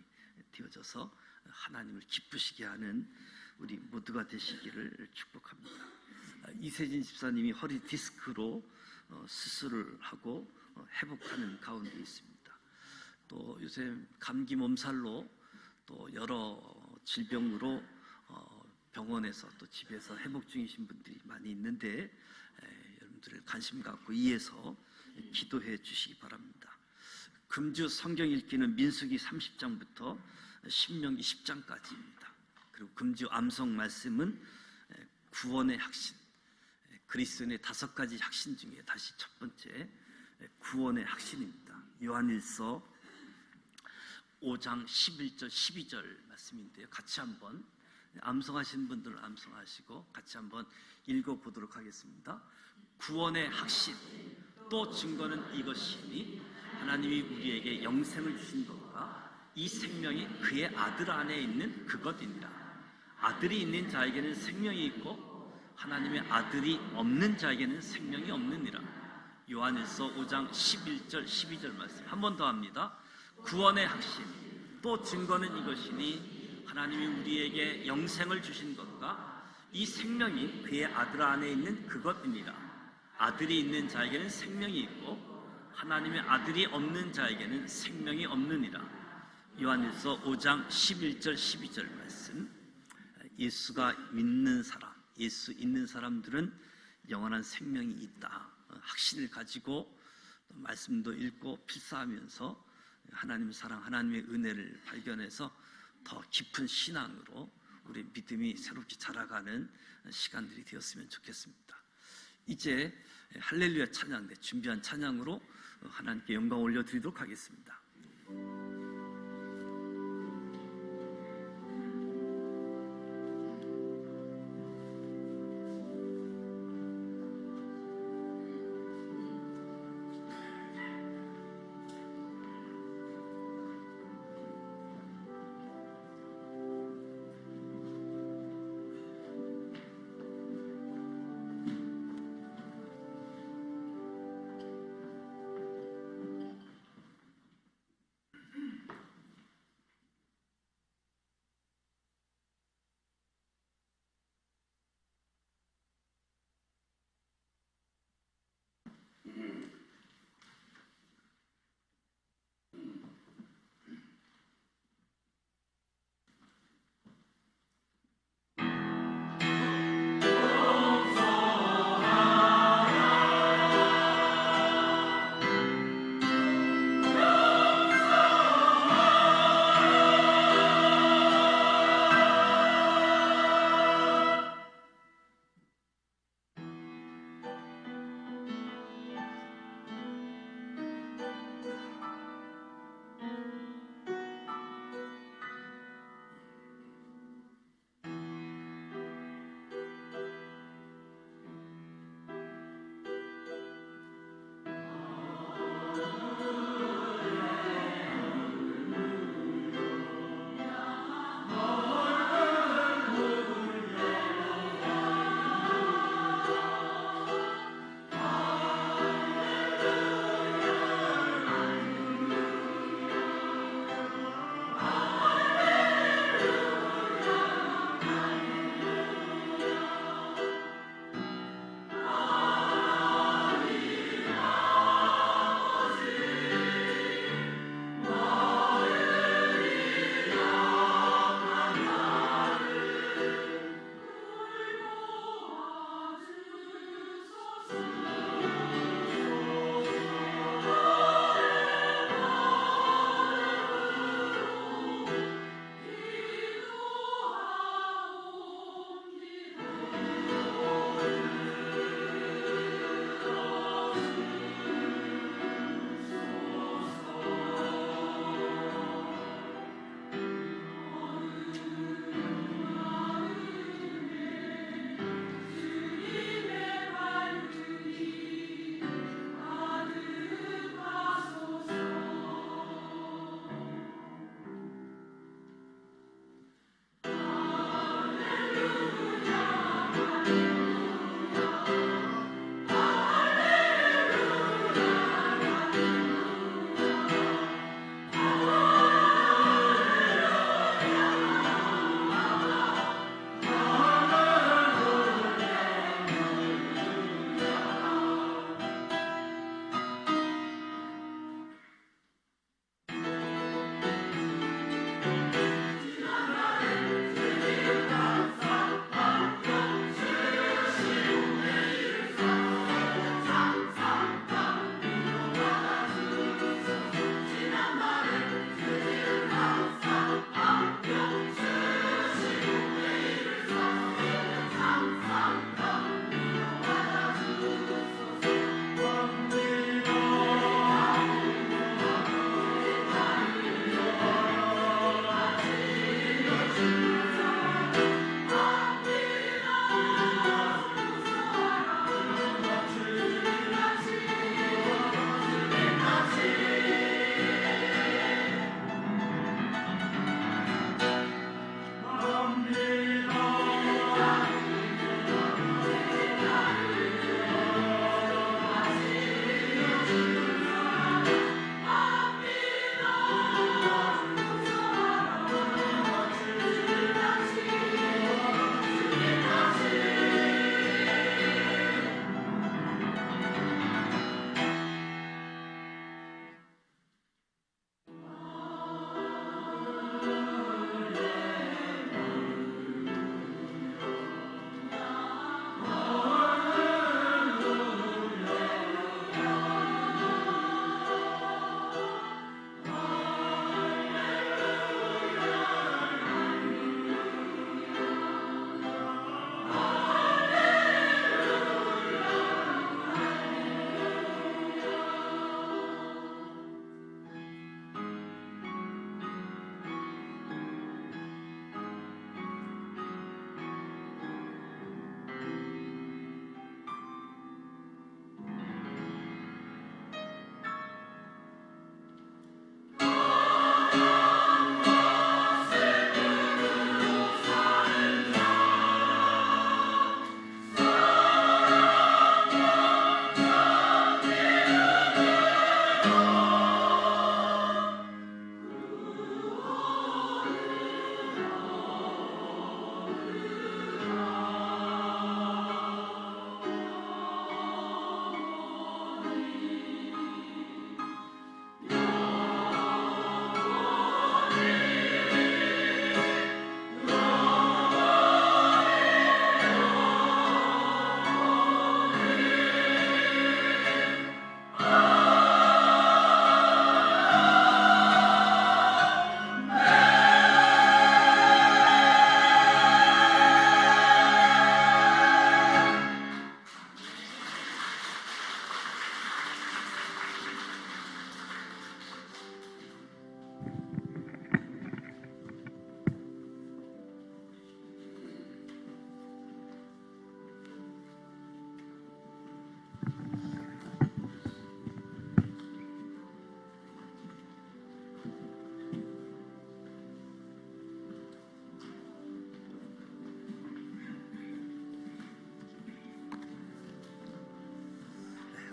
Speaker 5: 되어져서 하나님을 기쁘시게 하는 우리 모두가 되시기를 축복합니다. 이세진 집사님이 허리 디스크로 수술을 하고 회복하는 가운데 있습니다. 또 요새 감기 몸살로 또 여러 질병으로 병원에서 또 집에서 회복 중이신 분들이 많이 있는데 여러분들을 관심 갖고 이해서 기도해 주시기 바랍니다. 금주 성경 읽기는 민수기 30장부터 신명기 10장까지입니다. 그리고 금주 암송 말씀은 구원의 핵심, 그리스도인의 5가지 핵심 중에 다시 첫 번째 구원의 핵심입니다. 요한일서 5장 11절 12절 말씀인데요. 같이 한번 암송하시는 분들은 암송하시고 같이 한번 읽어보도록 하겠습니다. 구원의 핵심 또 증거는 이것이니 하나님이 우리에게 영생을 주신 것과 이 생명이 그의 아들 안에 있는 그것이니라. 아들이 있는 자에게는 생명이 있고 하나님의 아들이 없는 자에게는 생명이 없느니라. 요한일서 5장 11절 12절 말씀 한 번 더 합니다. 구원의 핵심 또 증거는 이것이니 하나님이 우리에게 영생을 주신 것과 이 생명이 그의 아들 안에 있는 그것이니라. 아들이 있는 자에게는 생명이 있고 하나님의 아들이 없는 자에게는 생명이 없느니라. 요한일서 5장 11절 12절 말씀. 예수가 믿는 사람, 예수 있는 사람들은 영원한 생명이 있다. 확신을 가지고 말씀도 읽고 필사하면서 하나님의 사랑, 하나님의 은혜를 발견해서 더 깊은 신앙으로 우리 믿음이 새롭게 자라가는 시간들이 되었으면 좋겠습니다. 이제 할렐루야 찬양, 준비한 찬양으로 하나님께 영광 올려드리도록 하겠습니다.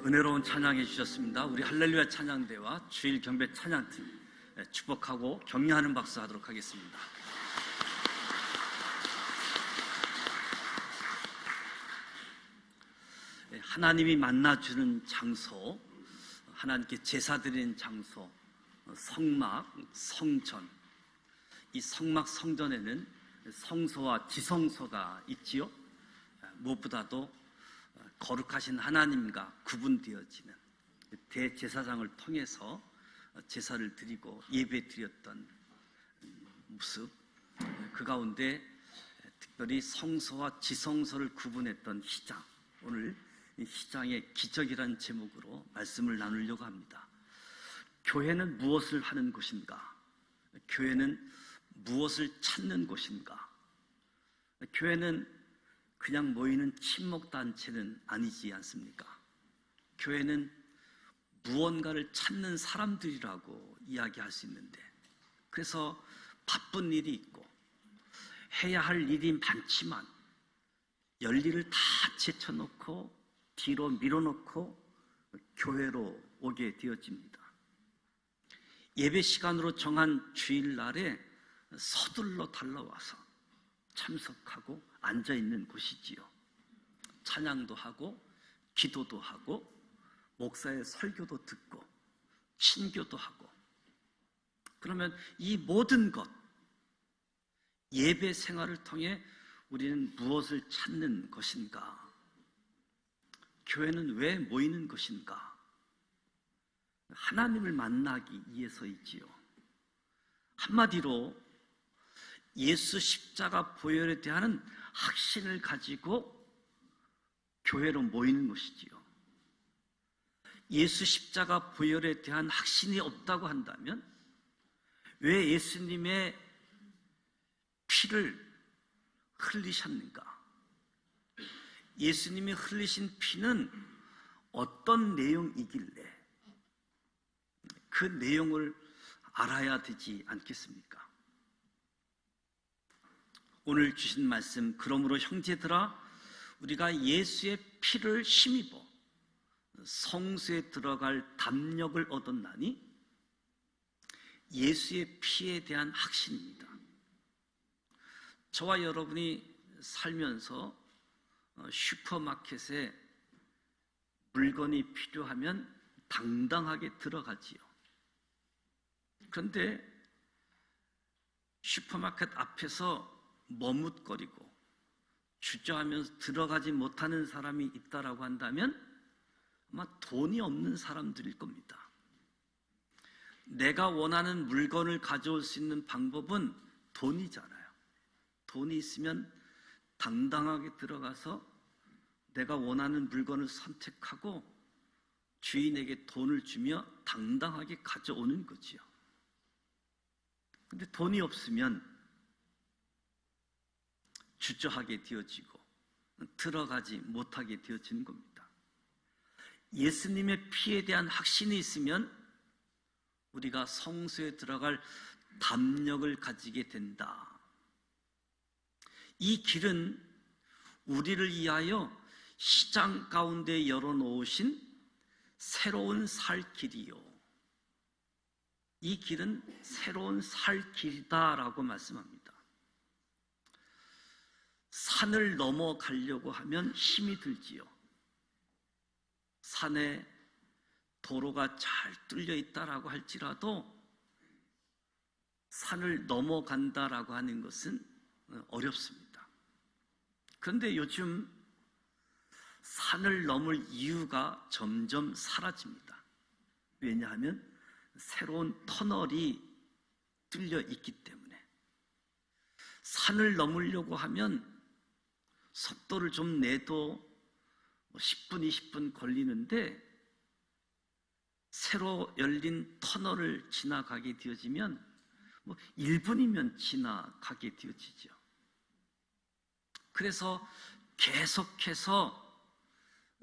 Speaker 5: 은혜로운 찬양해 주셨습니다. 우리 할렐루야 찬양대와 주일 경배 찬양팀 축복하고 격려하는 박수 하도록 하겠습니다. 하나님이 만나주는 장소, 하나님께 제사 드리는 장소, 성막, 성전. 이 성막, 성전에는 성소와 지성소가 있지요. 무엇보다도 거룩하신 하나님과 구분되어지는 대제사장을 통해서 제사를 드리고 예배 드렸던 모습, 그 가운데 특별히 성소와 지성소를 구분했던 시장, 오늘 이 시장의 기적이라는 제목으로 말씀을 나누려고 합니다. 교회는 무엇을 하는 곳인가? 교회는 무엇을 찾는 곳인가? 교회는 그냥 모이는 친목단체는 아니지 않습니까? 교회는 무언가를 찾는 사람들이라고 이야기할 수 있는데, 그래서 바쁜 일이 있고 해야 할 일이 많지만 열일을 다 제쳐놓고 뒤로 밀어놓고 교회로 오게 되어집니다. 예배 시간으로 정한 주일날에 서둘러 달려와서 참석하고 앉아있는 곳이지요. 찬양도 하고 기도도 하고 목사의 설교도 듣고 친교도 하고. 그러면 이 모든 것, 예배 생활을 통해 우리는 무엇을 찾는 것인가? 교회는 왜 모이는 것인가? 하나님을 만나기 위해서이지요. 한마디로 예수 십자가 보혈에 대한 확신을 가지고 교회로 모이는 것이지요. 예수 십자가 보혈에 대한 확신이 없다고 한다면 왜 예수님의 피를 흘리셨는가? 예수님이 흘리신 피는 어떤 내용이길래 그 내용을 알아야 되지 않겠습니까? 오늘 주신 말씀, 그러므로 형제들아 우리가 예수의 피를 힘입어 성소에 들어갈 담력을 얻었나니, 예수의 피에 대한 확신입니다. 저와 여러분이 살면서 슈퍼마켓에 물건이 필요하면 당당하게 들어가지요. 그런데 슈퍼마켓 앞에서 머뭇거리고 주저하면서 들어가지 못하는 사람이 있다라고 한다면 아마 돈이 없는 사람들일 겁니다. 내가 원하는 물건을 가져올 수 있는 방법은 돈이잖아요. 돈이 있으면 당당하게 들어가서 내가 원하는 물건을 선택하고 주인에게 돈을 주며 당당하게 가져오는 거지요. 근데 돈이 없으면 주저하게 되어지고 들어가지 못하게 되어지는 겁니다. 예수님의 피에 대한 확신이 있으면 우리가 성소에 들어갈 담력을 가지게 된다. 이 길은 우리를 위하여 시장 가운데 열어놓으신 새로운 살 길이요. 이 길은 새로운 살 길이다라고 말씀합니다. 산을 넘어가려고 하면 힘이 들지요. 산에 도로가 잘 뚫려 있다라고 할지라도 산을 넘어간다라고 하는 것은 어렵습니다. 그런데 요즘 산을 넘을 이유가 점점 사라집니다. 왜냐하면 새로운 터널이 뚫려 있기 때문에. 산을 넘으려고 하면 속도를 좀 내도 10분, 20분 걸리는데 새로 열린 터널을 지나가게 되어지면 1분이면 지나가게 되어지죠. 그래서 계속해서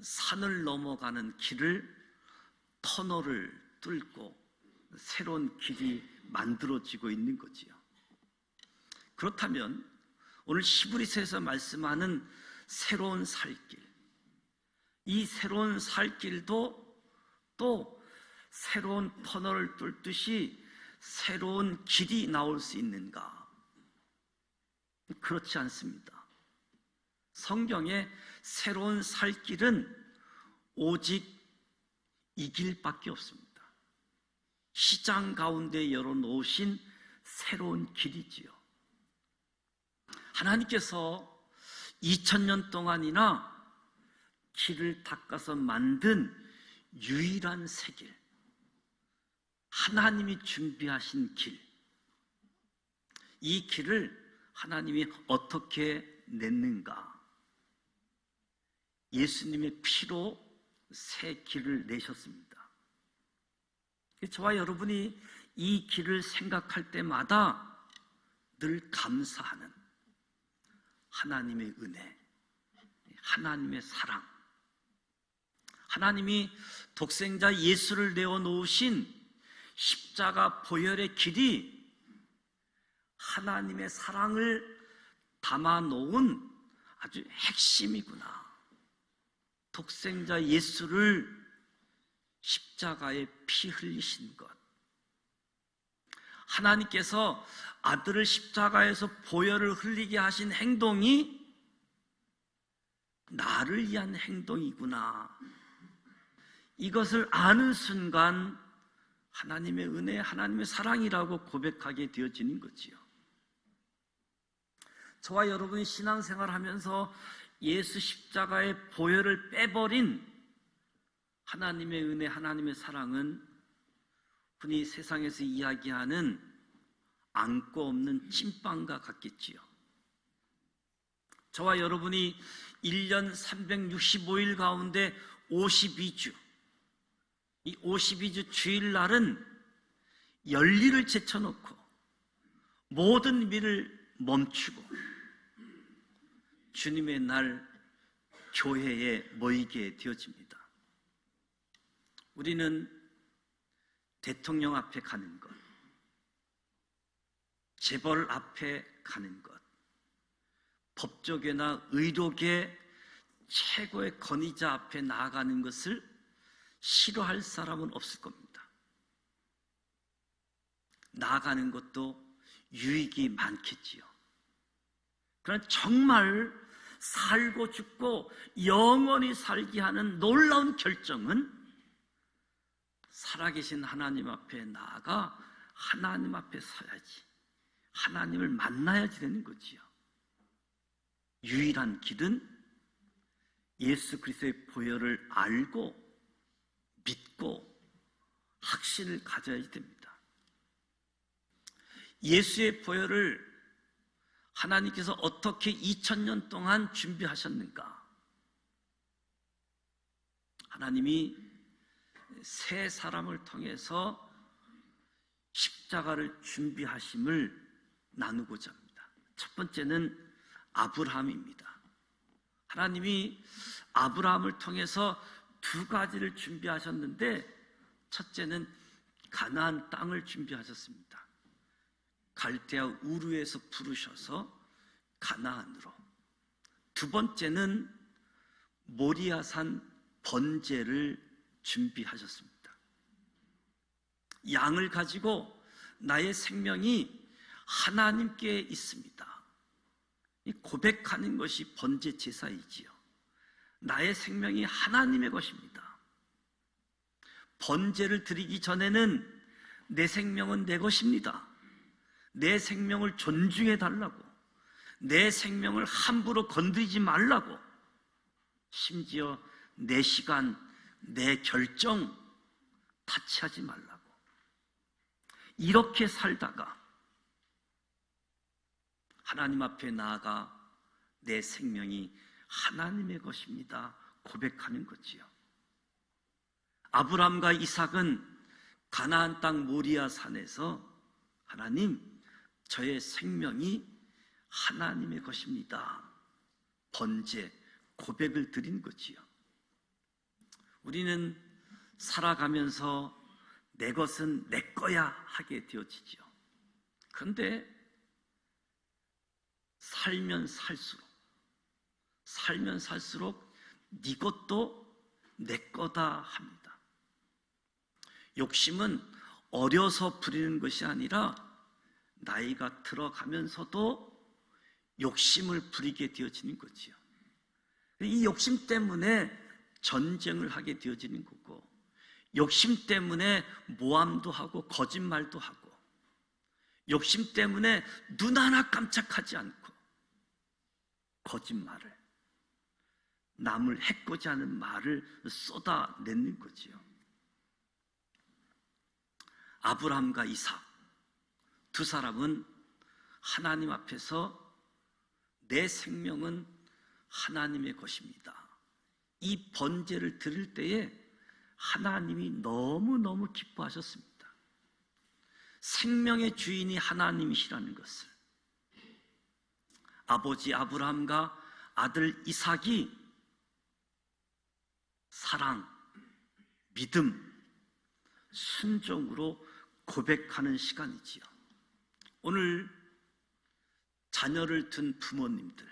Speaker 5: 산을 넘어가는 길을, 터널을 뚫고 새로운 길이 만들어지고 있는 거지요. 그렇다면 오늘 히브리서에서 말씀하는 새로운 살길, 이 새로운 살 길도 또 새로운 터널을 뚫듯이 새로운 길이 나올 수 있는가? 그렇지 않습니다. 성경의 새로운 살 길은 오직 이 길밖에 없습니다. 시장 가운데 열어놓으신 새로운 길이지요. 하나님께서 2000년 동안이나 길을 닦아서 만든 유일한 새 길, 하나님이 준비하신 길, 이 길을 하나님이 어떻게 냈는가? 예수님의 피로 새 길을 내셨습니다. 저와 여러분이 이 길을 생각할 때마다 늘 감사하는 하나님의 은혜, 하나님의 사랑, 하나님이 독생자 예수를 내어놓으신 십자가 보혈의 길이 하나님의 사랑을 담아놓은 아주 핵심이구나. 독생자 예수를 십자가에 피 흘리신 것, 하나님께서 아들을 십자가에서 보혈을 흘리게 하신 행동이 나를 위한 행동이구나. 이것을 아는 순간 하나님의 은혜, 하나님의 사랑이라고 고백하게 되어지는 거지요. 저와 여러분이 신앙생활하면서 예수 십자가의 보혈을 빼버린 하나님의 은혜, 하나님의 사랑은 흔히 세상에서 이야기하는 안고 없는 찐빵과 같겠지요. 저와 여러분이 1년 365일 가운데 52주, 이 52주 주일날은 열일을 제쳐놓고 모든 일을 멈추고 주님의 날 교회에 모이게 되어집니다. 우리는 대통령 앞에 가는 것, 재벌 앞에 가는 것, 법조계나 의료계 최고의 권위자 앞에 나아가는 것을 싫어할 사람은 없을 겁니다. 나아가는 것도 유익이 많겠지요. 그러나 정말 살고 죽고 영원히 살게 하는 놀라운 결정은 살아계신 하나님 앞에 나아가 하나님 앞에 서야지, 하나님을 만나야지 되는 거지요. 유일한 길은 예수 그리스도의 보혈을 알고 믿고 확신을 가져야지 됩니다. 예수의 보혈을 하나님께서 어떻게 2000년 동안 준비하셨는가? 하나님이 세 사람을 통해서 십자가를 준비하심을 나누고자 합니다. 첫 번째는 아브라함입니다. 하나님이 아브라함을 통해서 두 가지를 준비하셨는데, 첫째는 가나안 땅을 준비하셨습니다. 갈대아 우르에서 부르셔서 가나안으로. 두 번째는 모리아산 번제를 준비하셨습니다. 양을 가지고 나의 생명이 하나님께 있습니다. 이 고백하는 것이 번제 제사이지요. 나의 생명이 하나님의 것입니다. 번제를 드리기 전에는 내 생명은 내 것입니다. 내 생명을 존중해 달라고, 내 생명을 함부로 건드리지 말라고, 심지어 내 시간, 내 결정 타치하지 말라고, 이렇게 살다가 하나님 앞에 나아가 내 생명이 하나님의 것입니다 고백하는 거지요. 아브라함과 이삭은 가나안 땅 모리아 산에서 하나님, 저의 생명이 하나님의 것입니다 번제 고백을 드린 거지요. 우리는 살아가면서 내 것은 내 거야 하게 되어지죠. 그런데 살면 살수록 네 것도 내 거다 합니다. 욕심은 어려서 부리는 것이 아니라 나이가 들어가면서도 욕심을 부리게 되어지는 거지요. 이 욕심 때문에 전쟁을 하게 되어지는 거고, 욕심 때문에 모함도 하고 거짓말도 하고, 욕심 때문에 눈 하나 깜짝하지 않고 거짓말을, 남을 해코지 하는 말을 쏟아내는 거지요. 아브라함과 이삭 두 사람은 하나님 앞에서 내 생명은 하나님의 것입니다, 이 번제를 드릴 때에 하나님이 너무너무 기뻐하셨습니다. 생명의 주인이 하나님이시라는 것을. 아버지 아브라함과 아들 이삭이 사랑, 믿음, 순종으로 고백하는 시간이지요. 오늘 자녀를 둔 부모님들,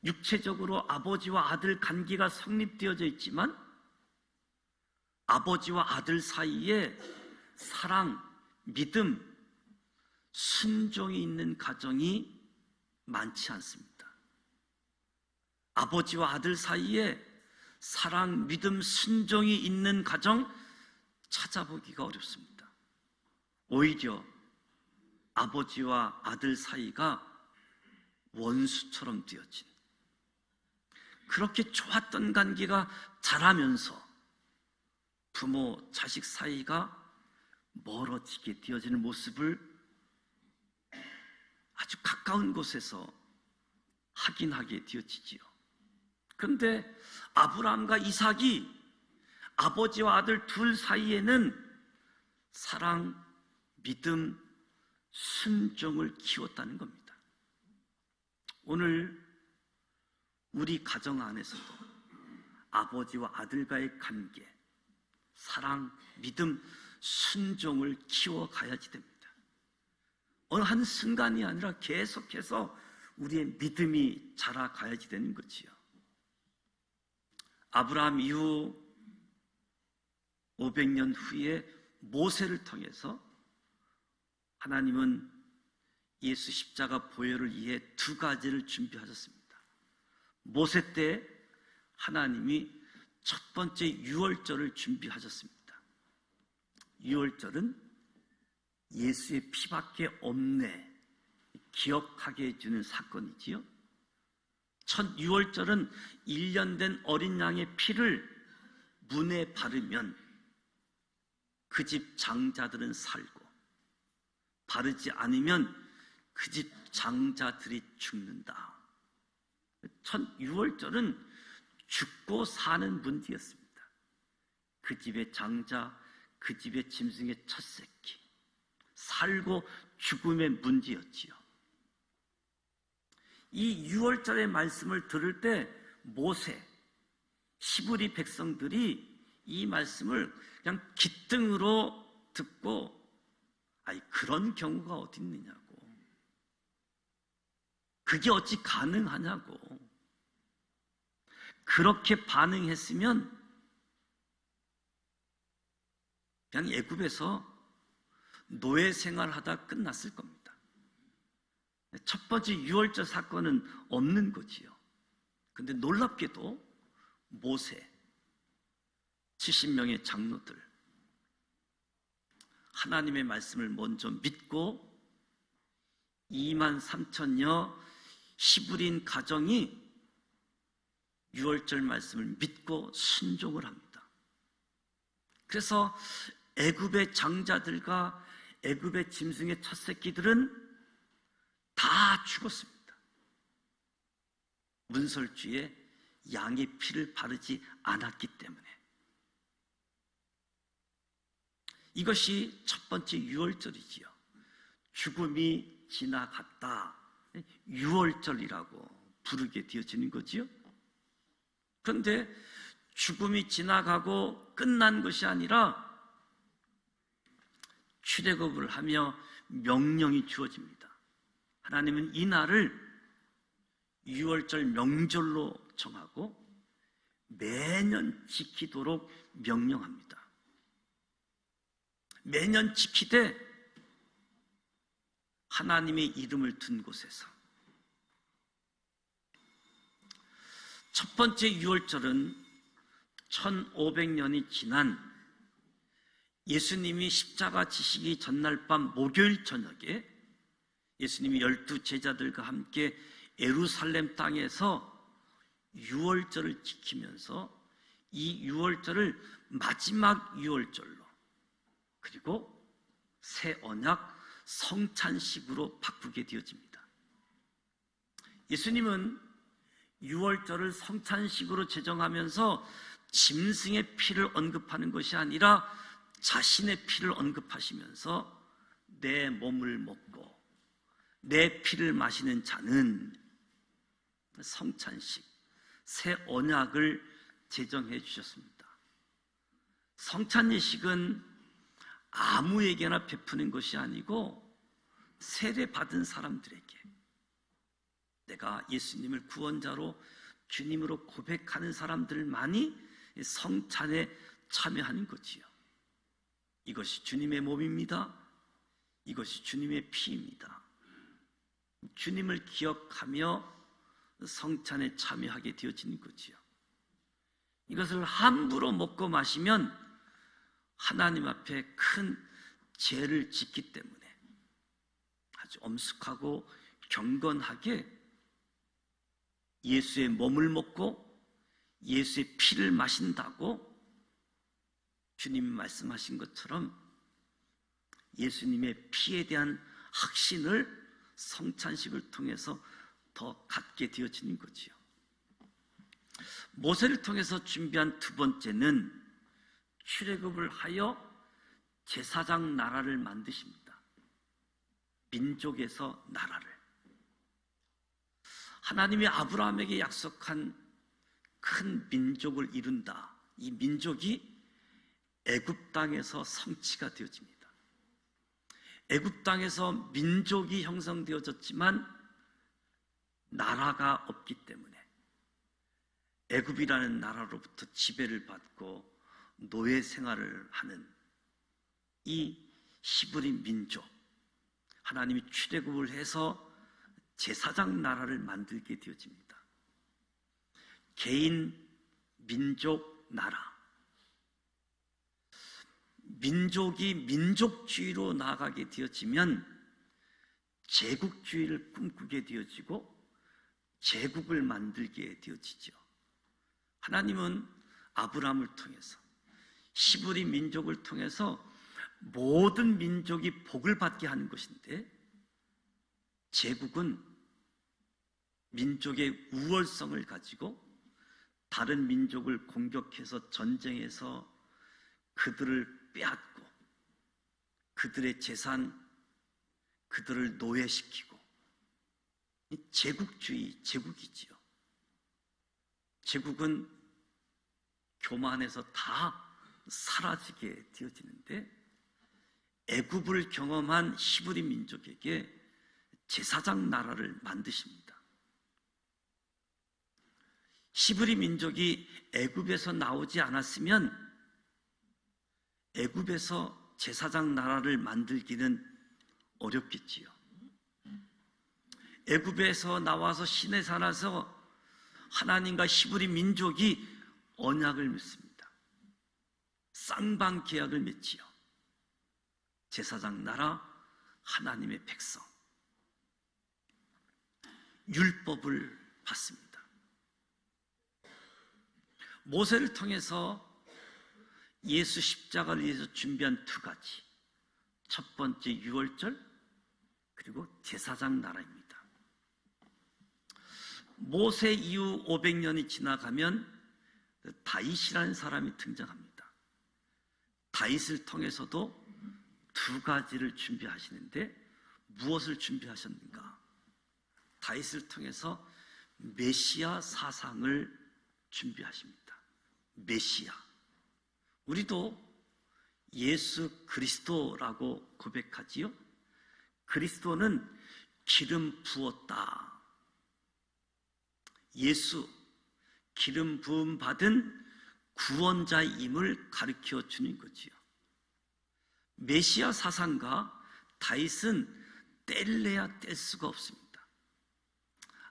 Speaker 5: 육체적으로 아버지와 아들 관계가 성립되어져 있지만 아버지와 아들 사이에 사랑, 믿음, 순종이 있는 가정이 많지 않습니다. 아버지와 아들 사이에 사랑, 믿음, 순종이 있는 가정 찾아보기가 어렵습니다. 오히려 아버지와 아들 사이가 원수처럼 되어진, 그렇게 좋았던 관계가 자라면서 부모, 자식 사이가 멀어지게 되어지는 모습을 아주 가까운 곳에서 확인하게 되어지지요. 그런데 아브라함과 이삭이 아버지와 아들 둘 사이에는 사랑, 믿음, 순종을 키웠다는 겁니다. 오늘 우리 가정 안에서도 아버지와 아들과의 관계, 사랑, 믿음, 순종을 키워가야지 됩니다. 어느 한 순간이 아니라 계속해서 우리의 믿음이 자라가야지 되는 거지요. 아브라함 이후 500년 후에 모세를 통해서 하나님은 예수 십자가 보혈을 위해 두 가지를 준비하셨습니다. 모세 때 하나님이 첫 번째 유월절을 준비하셨습니다. 유월절은 예수의 피밖에 없네 기억하게 해주는 사건이지요. 첫 유월절은 1년 된 어린 양의 피를 문에 바르면 그 집 장자들은 살고, 바르지 않으면 그 집 장자들이 죽는다. 첫 유월절은 죽고 사는 문제였습니다. 그 집의 장자, 그 집의 짐승의 첫 새끼, 살고 죽음의 문제였지요. 이 유월절의 말씀을 들을 때 모세, 히브리 백성들이 이 말씀을 그냥 귓등으로 듣고, 아니 그런 경우가 어디 있느냐고, 그게 어찌 가능하냐고, 그렇게 반응했으면 그냥 애굽에서 노예 생활하다 끝났을 겁니다. 첫 번째 유월절 사건은 없는 거지요. 근데 놀랍게도 모세, 70명의 장로들, 하나님의 말씀을 먼저 믿고 23,000여 히브리인 가정이 유월절 말씀을 믿고 순종을 합니다. 그래서 애굽의 장자들과 애굽의 짐승의 첫 새끼들은 다 죽었습니다. 문설주에 양의 피를 바르지 않았기 때문에. 이것이 첫 번째 유월절이지요. 죽음이 지나갔다, 유월절이라고 부르게 되어지는 거지요. 그런데 죽음이 지나가고 끝난 것이 아니라 출애굽을 하며 명령이 주어집니다. 하나님은 이 날을 유월절 명절로 정하고 매년 지키도록 명령합니다. 매년 지키되 하나님의 이름을 둔 곳에서. 첫 번째 유월절은 1500년이 지난 예수님이 십자가 지시기 전날 밤 목요일 저녁에 예수님이 12 제자들과 함께 예루살렘 땅에서 유월절을 지키면서 이 유월절을 마지막 유월절로 그리고 새 언약 성찬식으로 바꾸게 되어집니다. 예수님은 유월절을 성찬식으로 제정하면서 짐승의 피를 언급하는 것이 아니라 자신의 피를 언급하시면서 내 몸을 먹고 내 피를 마시는 자는 성찬식, 새 언약을 제정해 주셨습니다. 성찬예식은 아무에게나 베푸는 것이 아니고 세례받은 사람들에게, 내가 예수님을 구원자로 주님으로 고백하는 사람들만이 성찬에 참여하는 거지요. 이것이 주님의 몸입니다. 이것이 주님의 피입니다. 주님을 기억하며 성찬에 참여하게 되어지는 거지요. 이것을 함부로 먹고 마시면 하나님 앞에 큰 죄를 짓기 때문에 아주 엄숙하고 경건하게 예수의 몸을 먹고 예수의 피를 마신다고 주님이 말씀하신 것처럼 예수님의 피에 대한 확신을 성찬식을 통해서 더 갖게 되어지는 거지요. 모세를 통해서 준비한 두 번째는 출애굽을 하여 제사장 나라를 만드십니다. 민족에서 나라를. 하나님이 아브라함에게 약속한 큰 민족을 이룬다. 이 민족이 애굽 땅에서 성취가 되어집니다. 애굽 땅에서 민족이 형성되어졌지만 나라가 없기 때문에 애굽이라는 나라로부터 지배를 받고 노예 생활을 하는 이 히브리 민족, 하나님이 출애굽을 해서 제사장 나라를 만들게 되어집니다. 개인, 민족, 나라. 민족이 민족주의로 나아가게 되어지면 제국주의를 꿈꾸게 되어지고 제국을 만들게 되어지죠. 하나님은 아브라함을 통해서 히브리 민족을 통해서 모든 민족이 복을 받게 하는 것인데, 제국은 민족의 우월성을 가지고 다른 민족을 공격해서 전쟁해서 그들을 빼앗고 그들의 재산, 그들을 노예시키고, 이 제국주의, 제국이지요. 제국은 교만해서 다 사라지게 되어지는데, 애굽을 경험한 히브리 민족에게 제사장 나라를 만드십니다. 히브리 민족이 애굽에서 나오지 않았으면 애굽에서 제사장 나라를 만들기는 어렵겠지요. 애굽에서 나와서 시내 살아서 하나님과 히브리 민족이 언약을 맺습니다. 쌍방 계약을 맺지요. 제사장 나라, 하나님의 백성, 율법을 받습니다. 모세를 통해서 예수 십자가를 위해서 준비한 두 가지, 첫 번째 유월절, 그리고 제사장 나라입니다. 모세 이후 500년이 지나가면 다윗이라는 사람이 등장합니다. 다윗을 통해서도 두 가지를 준비하시는데, 무엇을 준비하셨는가? 다윗을 통해서 메시아 사상을 준비하십니다. 메시아. 우리도 예수 그리스도라고 고백하지요. 그리스도는 기름 부었다. 예수, 기름 부음 받은 구원자임을 가르쳐 주는 거지요. 메시아 사상과 다윗은 뗄래야 뗄 수가 없습니다.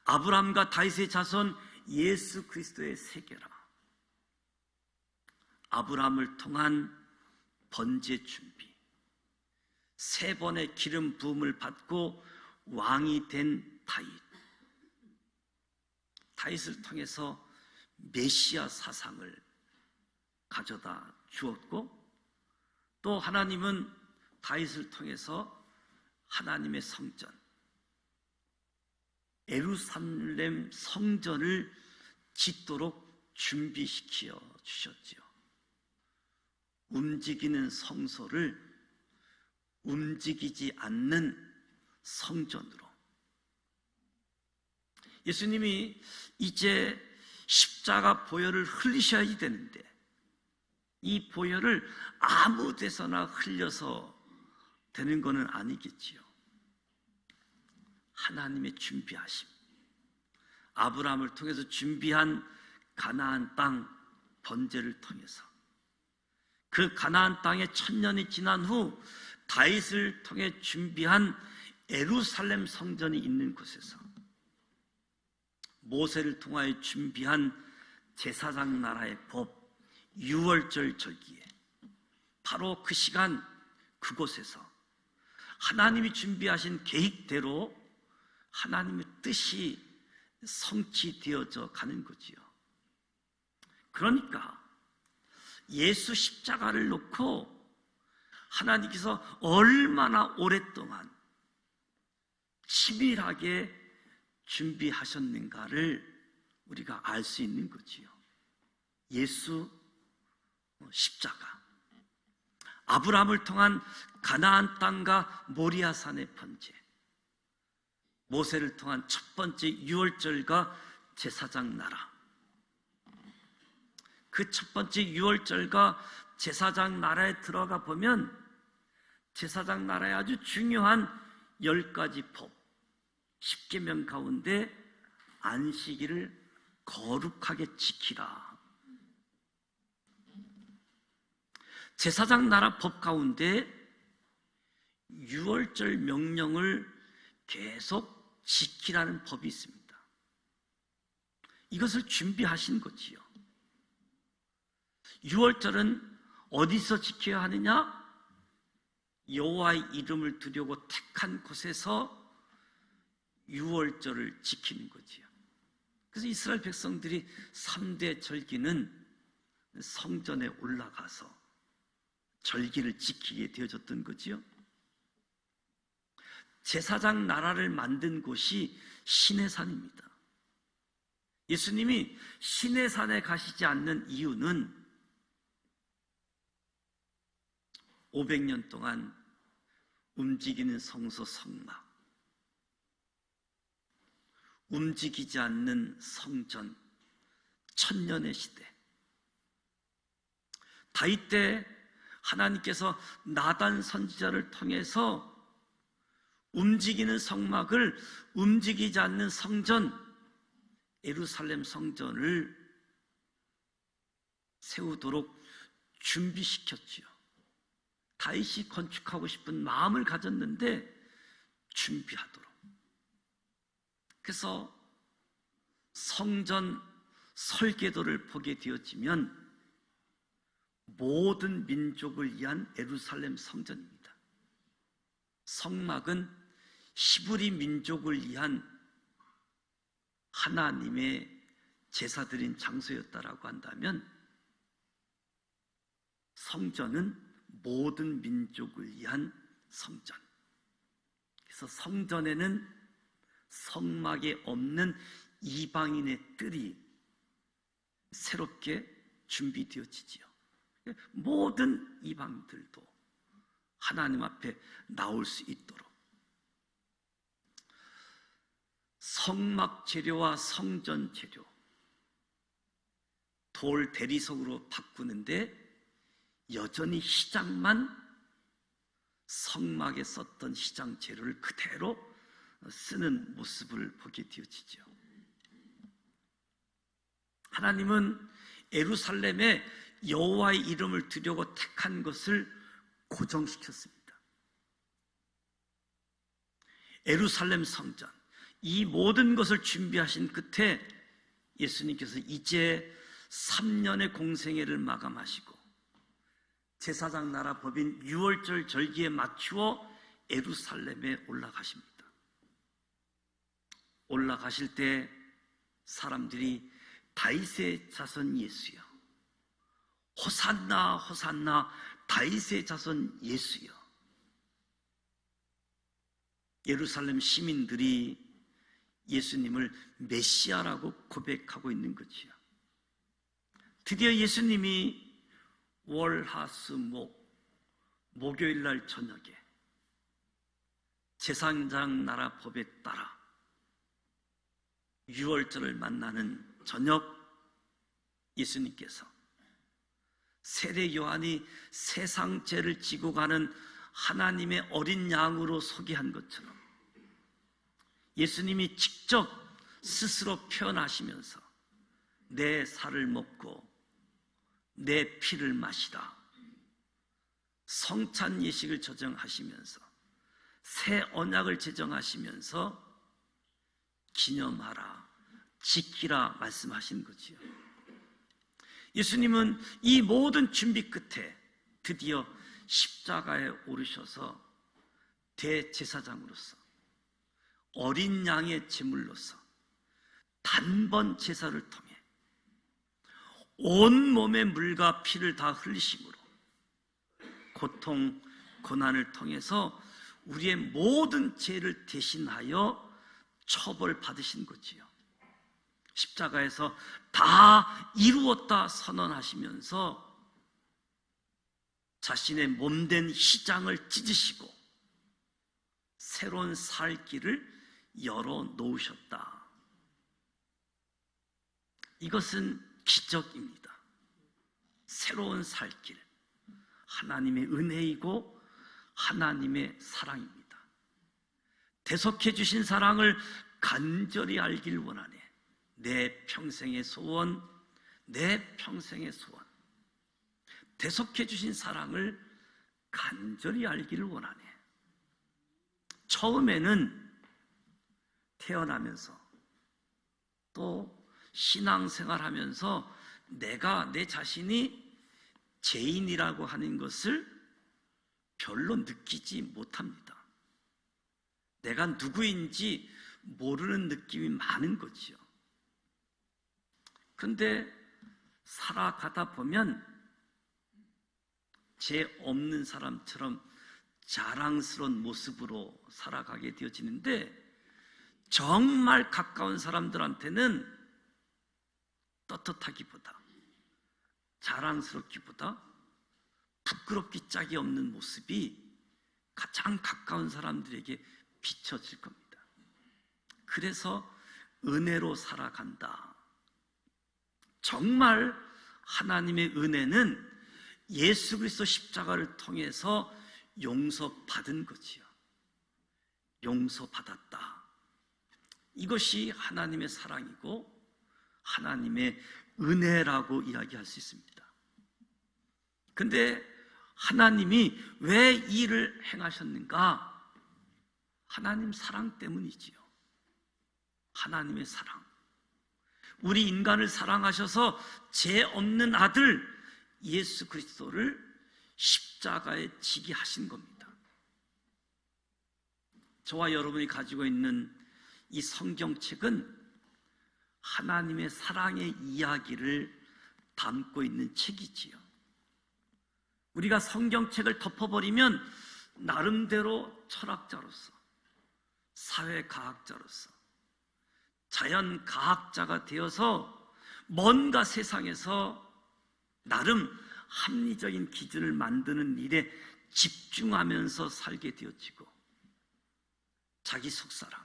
Speaker 5: 아브라함과 다윗의 자손 예수 그리스도의 세계라. 아브라함을 통한 번제 준비, 3번의 기름 부음을 받고 왕이 된 다윗, 다윗을 통해서 메시아 사상을 가져다 주었고, 또 하나님은 다윗을 통해서 하나님의 성전, 예루살렘 성전을 짓도록 준비시켜 주셨지요. 움직이는 성소를 움직이지 않는 성전으로. 예수님이 이제 십자가 보혈을 흘리셔야 되는데 이 보혈을 아무 데서나 흘려서 되는 것은 아니겠지요. 하나님의 준비하심, 아브라함을 통해서 준비한 가나안 땅 번제를 통해서, 그 가나안 땅에 1000년이 지난 후 다윗을 통해 준비한 예루살렘 성전이 있는 곳에서, 모세를 통하여 준비한 제사장 나라의 법, 유월절 절기에, 바로 그 시간 그곳에서 하나님이 준비하신 계획대로 하나님의 뜻이 성취되어져 가는 거지요. 그러니까 예수 십자가를 놓고 하나님께서 얼마나 오랫동안 치밀하게 준비하셨는가를 우리가 알 수 있는 거지요. 예수 십자가, 아브라함을 통한 가나안 땅과 모리아산의 번제, 모세를 통한 첫 번째 유월절과 제사장 나라, 그 첫 번째 유월절과 제사장 나라에 들어가 보면 제사장 나라의 아주 중요한 10가지 법, 10계명 가운데 안식일을 거룩하게 지키라. 제사장 나라 법 가운데 유월절 명령을 계속 지키라는 법이 있습니다. 이것을 준비하신 거지요. 유월절은 어디서 지켜야 하느냐? 여호와의 이름을 두려고 택한 곳에서 유월절을 지키는 거지요. 그래서 이스라엘 백성들이 3대 절기는 성전에 올라가서 절기를 지키게 되어졌던 거지요. 제사장 나라를 만든 곳이 시내산입니다. 예수님이 시내산에 가시지 않는 이유는 500년 동안 움직이는 성소 성막, 움직이지 않는 성전, 1000년의 시대, 다윗 때 하나님께서 나단 선지자를 통해서 움직이는 성막을, 움직이지 않는 성전, 예루살렘 성전을 세우도록 준비시켰지요. 다윗이 건축하고 싶은 마음을 가졌는데 준비하도록. 그래서 성전 설계도를 보게 되어지면 모든 민족을 위한 예루살렘 성전입니다. 성막은 히브리 민족을 위한 하나님의 제사드린 장소였다라고 한다면, 성전은 모든 민족을 위한 성전. 그래서 성전에는 성막에 없는 이방인의 뜰이 새롭게 준비되어지지요. 모든 이방들도 하나님 앞에 나올 수 있도록 성막 재료와 성전 재료, 돌 대리석으로 바꾸는데 여전히 시장만 성막에 썼던 시장 재료를 그대로 쓰는 모습을 보게 되어지죠. 하나님은 예루살렘에 여호와의 이름을 두려고 택한 것을 고정시켰습니다. 예루살렘 성전, 이 모든 것을 준비하신 끝에 예수님께서 이제 3년의 공생애를 마감하시고 제사장 나라 법인 유월절 절기에 맞추어 예루살렘에 올라가십니다. 올라가실 때 사람들이 다윗의 자손 예수여, 호산나 호산나 다윗의 자손 예수여, 예루살렘 시민들이 예수님을 메시아라고 고백하고 있는 거지요. 드디어 예수님이 월화수목 목요일 날 저녁에 제사장 나라 법에 따라 유월절을 만나는 저녁, 예수님께서 세례 요한이 세상 죄를 지고 가는 하나님의 어린 양으로 소개한 것처럼 예수님이 직접 스스로 표현하시면서 내 살을 먹고 내 피를 마시라, 성찬 예식을 조정하시면서 새 언약을 제정하시면서 기념하라, 지키라 말씀하신 거지요. 예수님은 이 모든 준비 끝에 드디어 십자가에 오르셔서 대제사장으로서 어린 양의 제물로서 단번 제사를 통해 온 몸의 물과 피를 다 흘리심으로 고통, 고난을 통해서 우리의 모든 죄를 대신하여 처벌받으신 거지요. 십자가에서 다 이루었다 선언하시면서 자신의 몸된 희장을 찢으시고 새로운 살 길을 열어놓으셨다. 이것은 기적입니다. 새로운 살 길, 하나님의 은혜이고 하나님의 사랑입니다. 대속해 주신 사랑을 간절히 알길 원하네. 내 평생의 소원, 내 평생의 소원. 대속해 주신 사랑을 간절히 알기를 원하네. 처음에는 태어나면서 또 신앙생활하면서 내가 내 자신이 죄인이라고 하는 것을 별로 느끼지 못합니다. 내가 누구인지 모르는 느낌이 많은 거지요. 그런데 살아가다 보면 죄 없는 사람처럼 자랑스러운 모습으로 살아가게 되어지는데 정말 가까운 사람들한테는 떳떳하기보다 자랑스럽기보다 부끄럽기 짝이 없는 모습이 가장 가까운 사람들에게 비춰질 겁니다. 그래서 은혜로 살아간다. 정말 하나님의 은혜는 예수 그리스도 십자가를 통해서 용서받은 거지요. 용서받았다. 이것이 하나님의 사랑이고 하나님의 은혜라고 이야기할 수 있습니다. 그런데 하나님이 왜 이 일을 행하셨는가? 하나님 사랑 때문이지요. 하나님의 사랑. 우리 인간을 사랑하셔서 죄 없는 아들 예수 그리스도를 십자가에 지게 하신 겁니다. 저와 여러분이 가지고 있는 이 성경책은 하나님의 사랑의 이야기를 담고 있는 책이지요. 우리가 성경책을 덮어버리면 나름대로 철학자로서, 사회과학자로서, 자연과학자가 되어서 뭔가 세상에서 나름 합리적인 기준을 만드는 일에 집중하면서 살게 되어지고 자기 속사람,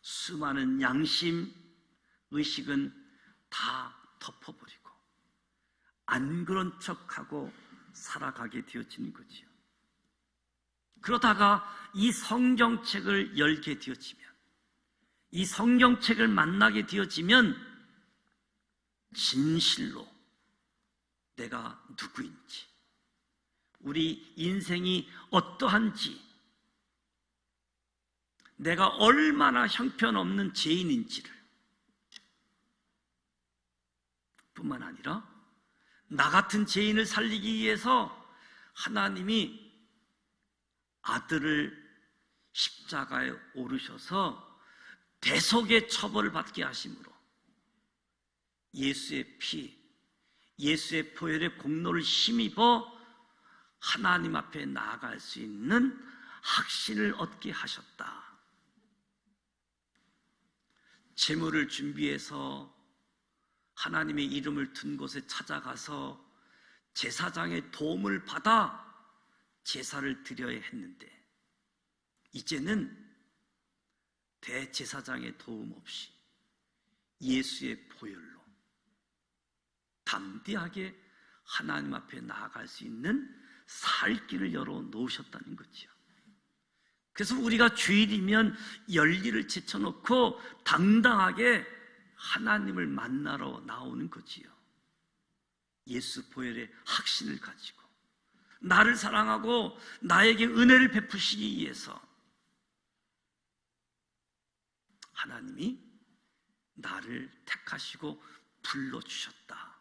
Speaker 5: 수많은 양심, 의식은 다 덮어버리고 안 그런 척하고 살아가게 되어지는 거지요. 그러다가 이 성경책을 열게 되어지면, 이 성경책을 만나게 되어지면 진실로 내가 누구인지, 우리 인생이 어떠한지, 내가 얼마나 형편없는 죄인인지를 뿐만 아니라 나 같은 죄인을 살리기 위해서 하나님이 아들을 십자가에 오르셔서 대속의 처벌을 받게 하심으로 예수의 피, 예수의 보혈의 공로를 힘입어 하나님 앞에 나아갈 수 있는 확신을 얻게 하셨다. 제물을 준비해서 하나님의 이름을 둔 곳에 찾아가서 제사장의 도움을 받아 제사를 드려야 했는데, 이제는 대제사장의 도움 없이 예수의 보혈로 담대하게 하나님 앞에 나아갈 수 있는 살 길을 열어 놓으셨다는 거죠. 그래서 우리가 주일이면 열리를 제쳐놓고 당당하게 하나님을 만나러 나오는 거지요. 예수 보혈의 확신을 가지고 나를 사랑하고 나에게 은혜를 베푸시기 위해서 하나님이 나를 택하시고 불러주셨다.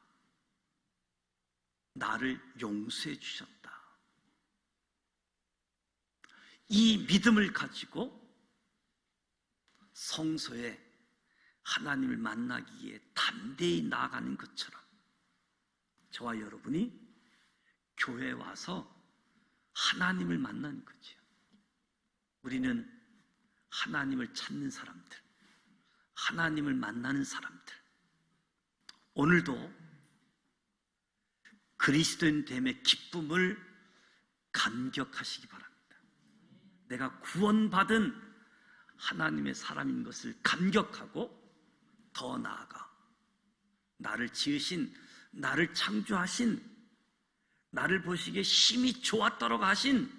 Speaker 5: 나를 용서해 주셨다. 이 믿음을 가지고 성소에 하나님을 만나기 위해 담대히 나아가는 것처럼 저와 여러분이 교회에 와서 하나님을 만나는 거죠. 우리는 하나님을 찾는 사람들, 하나님을 만나는 사람들, 오늘도 그리스도인 됨의 기쁨을 감격하시기 바랍니다. 내가 구원받은 하나님의 사람인 것을 감격하고 더 나아가 나를 지으신, 나를 창조하신, 나를 보시기에 심히 좋았다라고 하신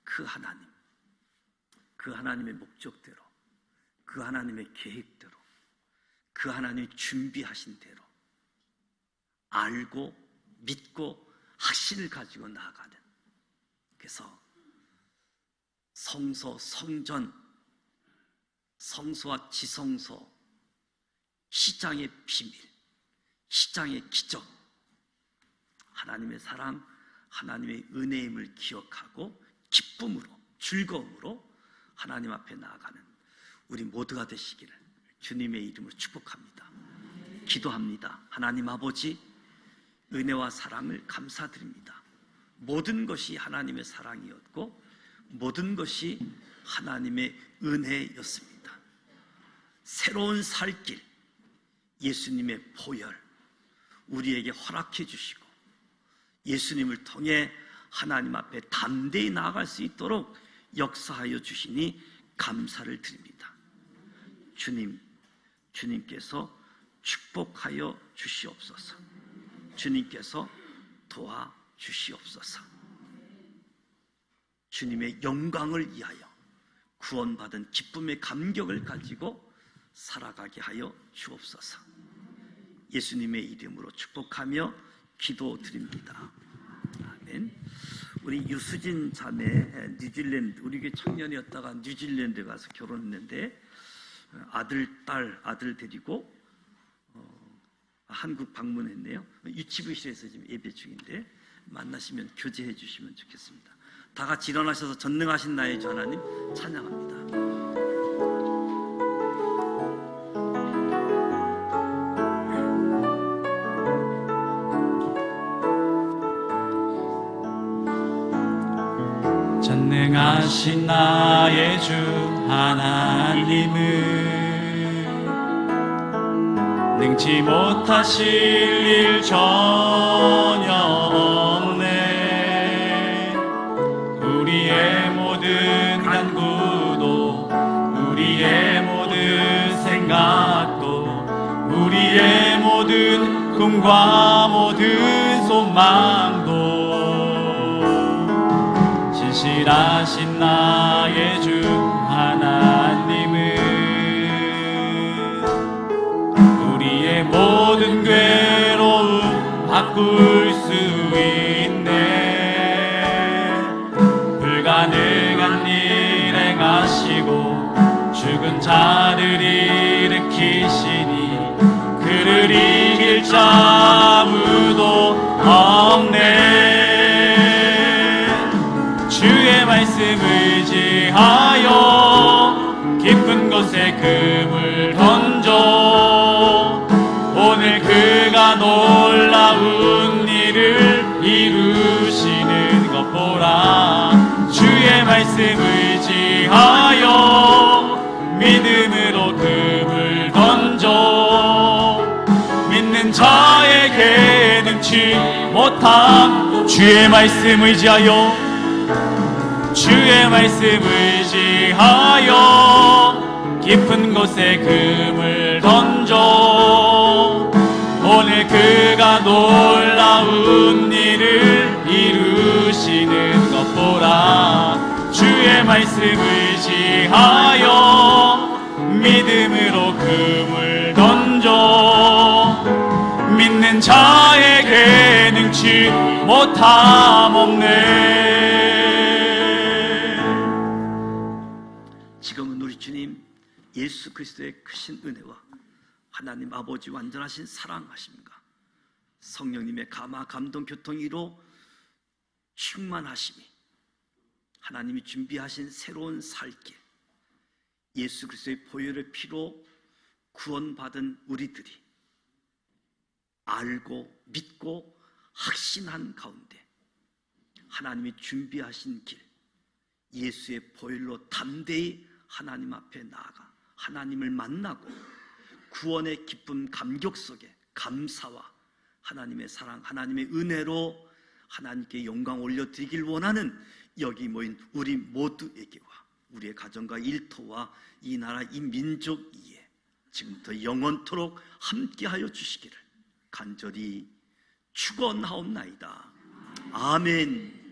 Speaker 5: 그 하나님, 그 하나님의 목적대로, 그 하나님의 계획대로, 그 하나님이 준비하신 대로 알고 믿고 확신을 가지고 나아가는, 그래서 성소, 성전, 성소와 지성소, 시장의 비밀, 시장의 기적, 하나님의 사랑, 하나님의 은혜임을 기억하고 기쁨으로, 즐거움으로 하나님 앞에 나아가는 우리 모두가 되시기를 주님의 이름으로 축복합니다. 기도합니다. 하나님 아버지, 은혜와 사랑을 감사드립니다. 모든 것이 하나님의 사랑이었고 모든 것이 하나님의 은혜였습니다. 새로운 살길, 예수님의 보혈 우리에게 허락해 주시고 예수님을 통해 하나님 앞에 담대히 나아갈 수 있도록 역사하여 주시니 감사를 드립니다. 주님께서 축복하여 주시옵소서. 주님께서 도와주시옵소서. 주님의 영광을 위하여 구원받은 기쁨의 감격을 가지고 살아가게 하여 주옵소서. 예수님의 이름으로 축복하며 기도드립니다. 아멘. 우리 유수진 자매, 뉴질랜드, 우리 교회 청년이었다가 뉴질랜드에 가서 결혼했는데 아들 데리고 한국 방문했네요. 유치부실에서 지금 예배 중인데 만나시면 교제해 주시면 좋겠습니다. 다 같이 일어나셔서 전능하신 나의 주 하나님 찬양합니다.
Speaker 1: 전능하신 나의 주 하나님은 능치 못하실 일 전혀 없네. 우리의 모든 간구도 우리의 모든 생각도 우리의 모든 꿈과 모든 소망도 진실하신 나의 주 하나님은 우리의 모든 괴 바꿀 수 있네. 불가능한 일 행하시고 죽은 자를 일으키시니 그를 이길 자 아무도 없네. 주의 말씀 의지하여 깊은 곳에 금을 던져 오늘 그가 놀라운 일을 이루시는 것 보라. 주의 말씀 의지하여 믿음으로 금을 던져 믿는 자에게 능치 못함. 주의 말씀 의지하여 주의 말씀 의지하여 깊은 곳에 금을 던져 오늘 그가 놀라운 일을 이루시는 것 보라. 주의 말씀 의지하여 믿음으로 금을 던져 믿는 자에게 능치 못함 없네.
Speaker 5: 지금은 우리 주님 예수 그리스도의 크신 은혜와 하나님 아버지 완전하신 사랑하심과 성령님의 감화 감동 교통이로 충만하심이 하나님이 준비하신 새로운 살길 예수 그리스도의 보혈의 피로 구원받은 우리들이 알고 믿고 확신한 가운데 하나님이 준비하신 길 예수의 보혈로 담대히 하나님 앞에 나아가 하나님을 만나고 구원의 기쁨 감격 속에 감사와 하나님의 사랑 하나님의 은혜로 하나님께 영광 올려드리길 원하는 여기 모인 우리 모두에게와 우리의 가정과 일터와 이 나라 이 민족 위에 지금부터 영원토록 함께하여 주시기를 간절히 축원하옵나이다. 아멘.